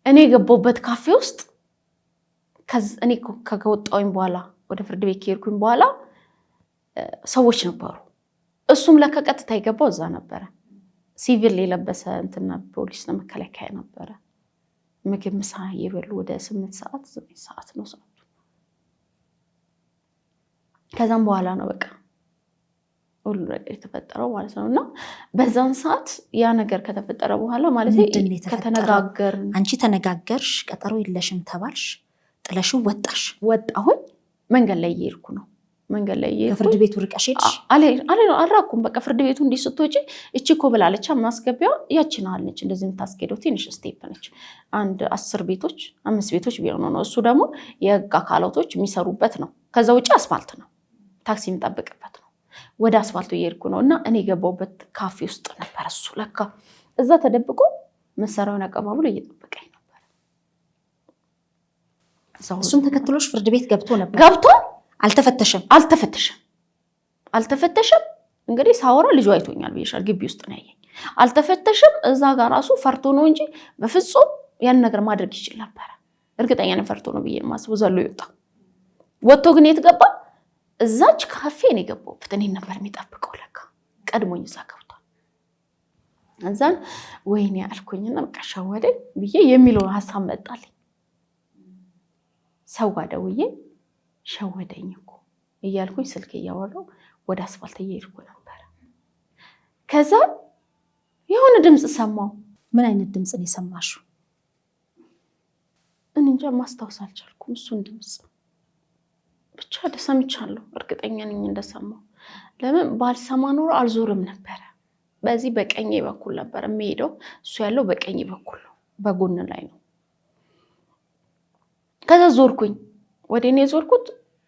እኔ የገባሁበት ካፌ ውስጥ እኔ ከወጣሁኝ በኋላ ወደ ፍርድ ቤት ከሄድኩኝ በኋላ ሰዎች ነበሩ። እሱም ለካ ቀጥታ የገባው እዛ ነበረ። ሲቪል የለበሰ እንትና ፖሊስ ነው፣ መከላከያ ነበረ። ምግብ ምሳ እየበሉ ወደ 8 ሰዓት ነው ሰዓቱ። ከዛም በኋላ ነው በቃ ሁሉ ነገር የተፈጠረው ማለት ነው። እና በዛን ሰዓት ያ ነገር ከተፈጠረ በኋላ ማለት ከተነጋገርን፣ አንቺ ተነጋገርሽ፣ ቀጠሮ የለሽም ተባልሽ፣ ጥለሽው ወጣሽ። ወጣሁኝ። መንገድ ላይ እየሄድኩ ነው። መንገድ ላይ ከፍርድ ቤቱ ርቀሽ ሄድሽ? አልራኩም። በቃ ፍርድ ቤቱ እንዲህ ስትወጪ እቺ እኮ ብላለች ማስገቢያ ያችን አለች፣ እንደዚህ የምታስኬደው ትንሽ ስቴፕ ነች። አንድ 10 ቤቶች 5 ቤቶች ቢሆኑ ነው። እሱ ደግሞ የህግ አካላቶች የሚሰሩበት ነው። ከዛ ውጪ አስፋልት ነው፣ ታክሲ የሚጠብቅበት ነው። ወደ አስፋልቱ እየሄድኩ ነው እና እኔ የገባሁበት ካፌ ውስጥ ነበር እሱ። ለካ እዛ ተደብቆ መሳሪያውን አቀባብሎ እየጠበቀኝ ነበር። እሱም ተከትሎሽ ፍርድ ቤት ገብቶ ነበር? ገብቷል። አልተፈተሸም። እንግዲህ ሳወራ ልጁ አይቶኛል ብዬሻል። ግቢ ውስጥ ነው ያየኝ። አልተፈተሸም። እዛ ጋር ራሱ ፈርቶ ነው እንጂ በፍጹም ያን ነገር ማድረግ ይችል ነበር። እርግጠኛ ነኝ ፈርቶ ነው ብዬ የማስበው። ዘሎ ይወጣ። ወጥቶ ግን የት ገባ? እዛች ካፌ ነው የገባሁት። እኔን ነበር የሚጠብቀው። ለካ ቀድሞኝ እዛ ገብቷል። እዛን ወይኔ አልኩኝና በቃ ሸወደኝ ብዬ የሚለውን ሀሳብ መጣልኝ። ሰው ጋር ደውዬ ሸወደኝ እኮ እያልኩኝ ስልክ እያወራሁ ወደ አስፋልት እየሄድኩ ነበር። ከዛ የሆነ ድምፅ ሰማሁ። ምን አይነት ድምፅ ነው የሰማሽው? እንጃ ማስታወስ አልቻልኩም። እሱን ድምፅ ብቻ ሰምቻለሁ። እርግጠኛ ነኝ እንደሰማሁ። ለምን ባልሰማ ኖሮ አልዞርም ነበረ። በዚህ በቀኝ በኩል ነበር የሚሄደው። እሱ ያለው በቀኝ በኩል ነው፣ በጎን ላይ ነው። ከዛ ዞርኩኝ። ወደ እኔ ዞርኩት።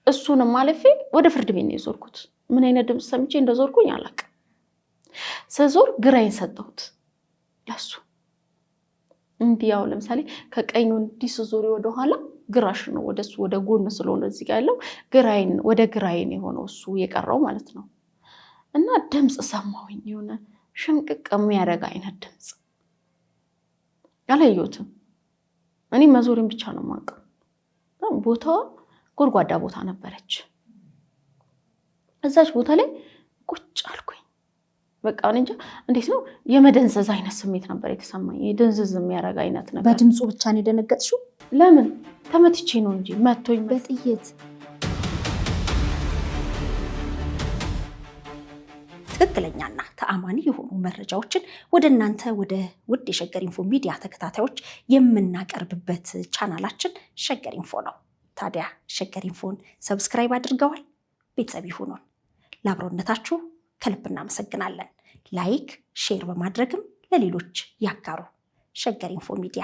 እሱንም አለፌ ወደ ፍርድ ቤት ነው የዞርኩት። ምን አይነት ድምፅ ሰምቼ እንደዞርኩኝ አላውቅም። ስዞር ግራዬን ሰጠሁት ለሱ። እንዲህ ያው ለምሳሌ ከቀኙ እንዲህ ስዞር ወደኋላ ግራሽ ነው ወደሱ ወደ ጎን ስለሆነ እዚህ ጋር ያለው ግራዬን ወደ ግራዬን የሆነው እሱ የቀረው ማለት ነው። እና ድምፅ ሰማሁኝ፣ የሆነ ሽምቅቅ የሚያደርግ አይነት ድምፅ። አላየሁትም። እኔ መዞሬን ብቻ ነው የማውቀው። ቦታዋ ጎድጓዳ ቦታ ነበረች። እዛች ቦታ ላይ ቁጭ አልኩኝ። በቃ እንጃ እንዴት ነው የመደንዘዝ አይነት ስሜት ነበር የተሰማኝ። የደንዘዝ የሚያደርግ አይነት ነገር። በድምፁ ብቻ ነው የደነገጥሽው? ለምን ተመትቼ ነው እንጂ መቶኝ በጥይት። ትክክለኛና ተአማኒ የሆኑ መረጃዎችን ወደ እናንተ ወደ ውድ የሸገር ኢንፎ ሚዲያ ተከታታዮች የምናቀርብበት ቻናላችን ሸገር ኢንፎ ነው። ታዲያ ሸገር ኢንፎን ሰብስክራይብ አድርገዋል? ቤተሰብ ይሁኑን። ለአብሮነታችሁ ከልብ እናመሰግናለን። ላይክ፣ ሼር በማድረግም ለሌሎች ያጋሩ። ሸገር ኢንፎ ሚዲያ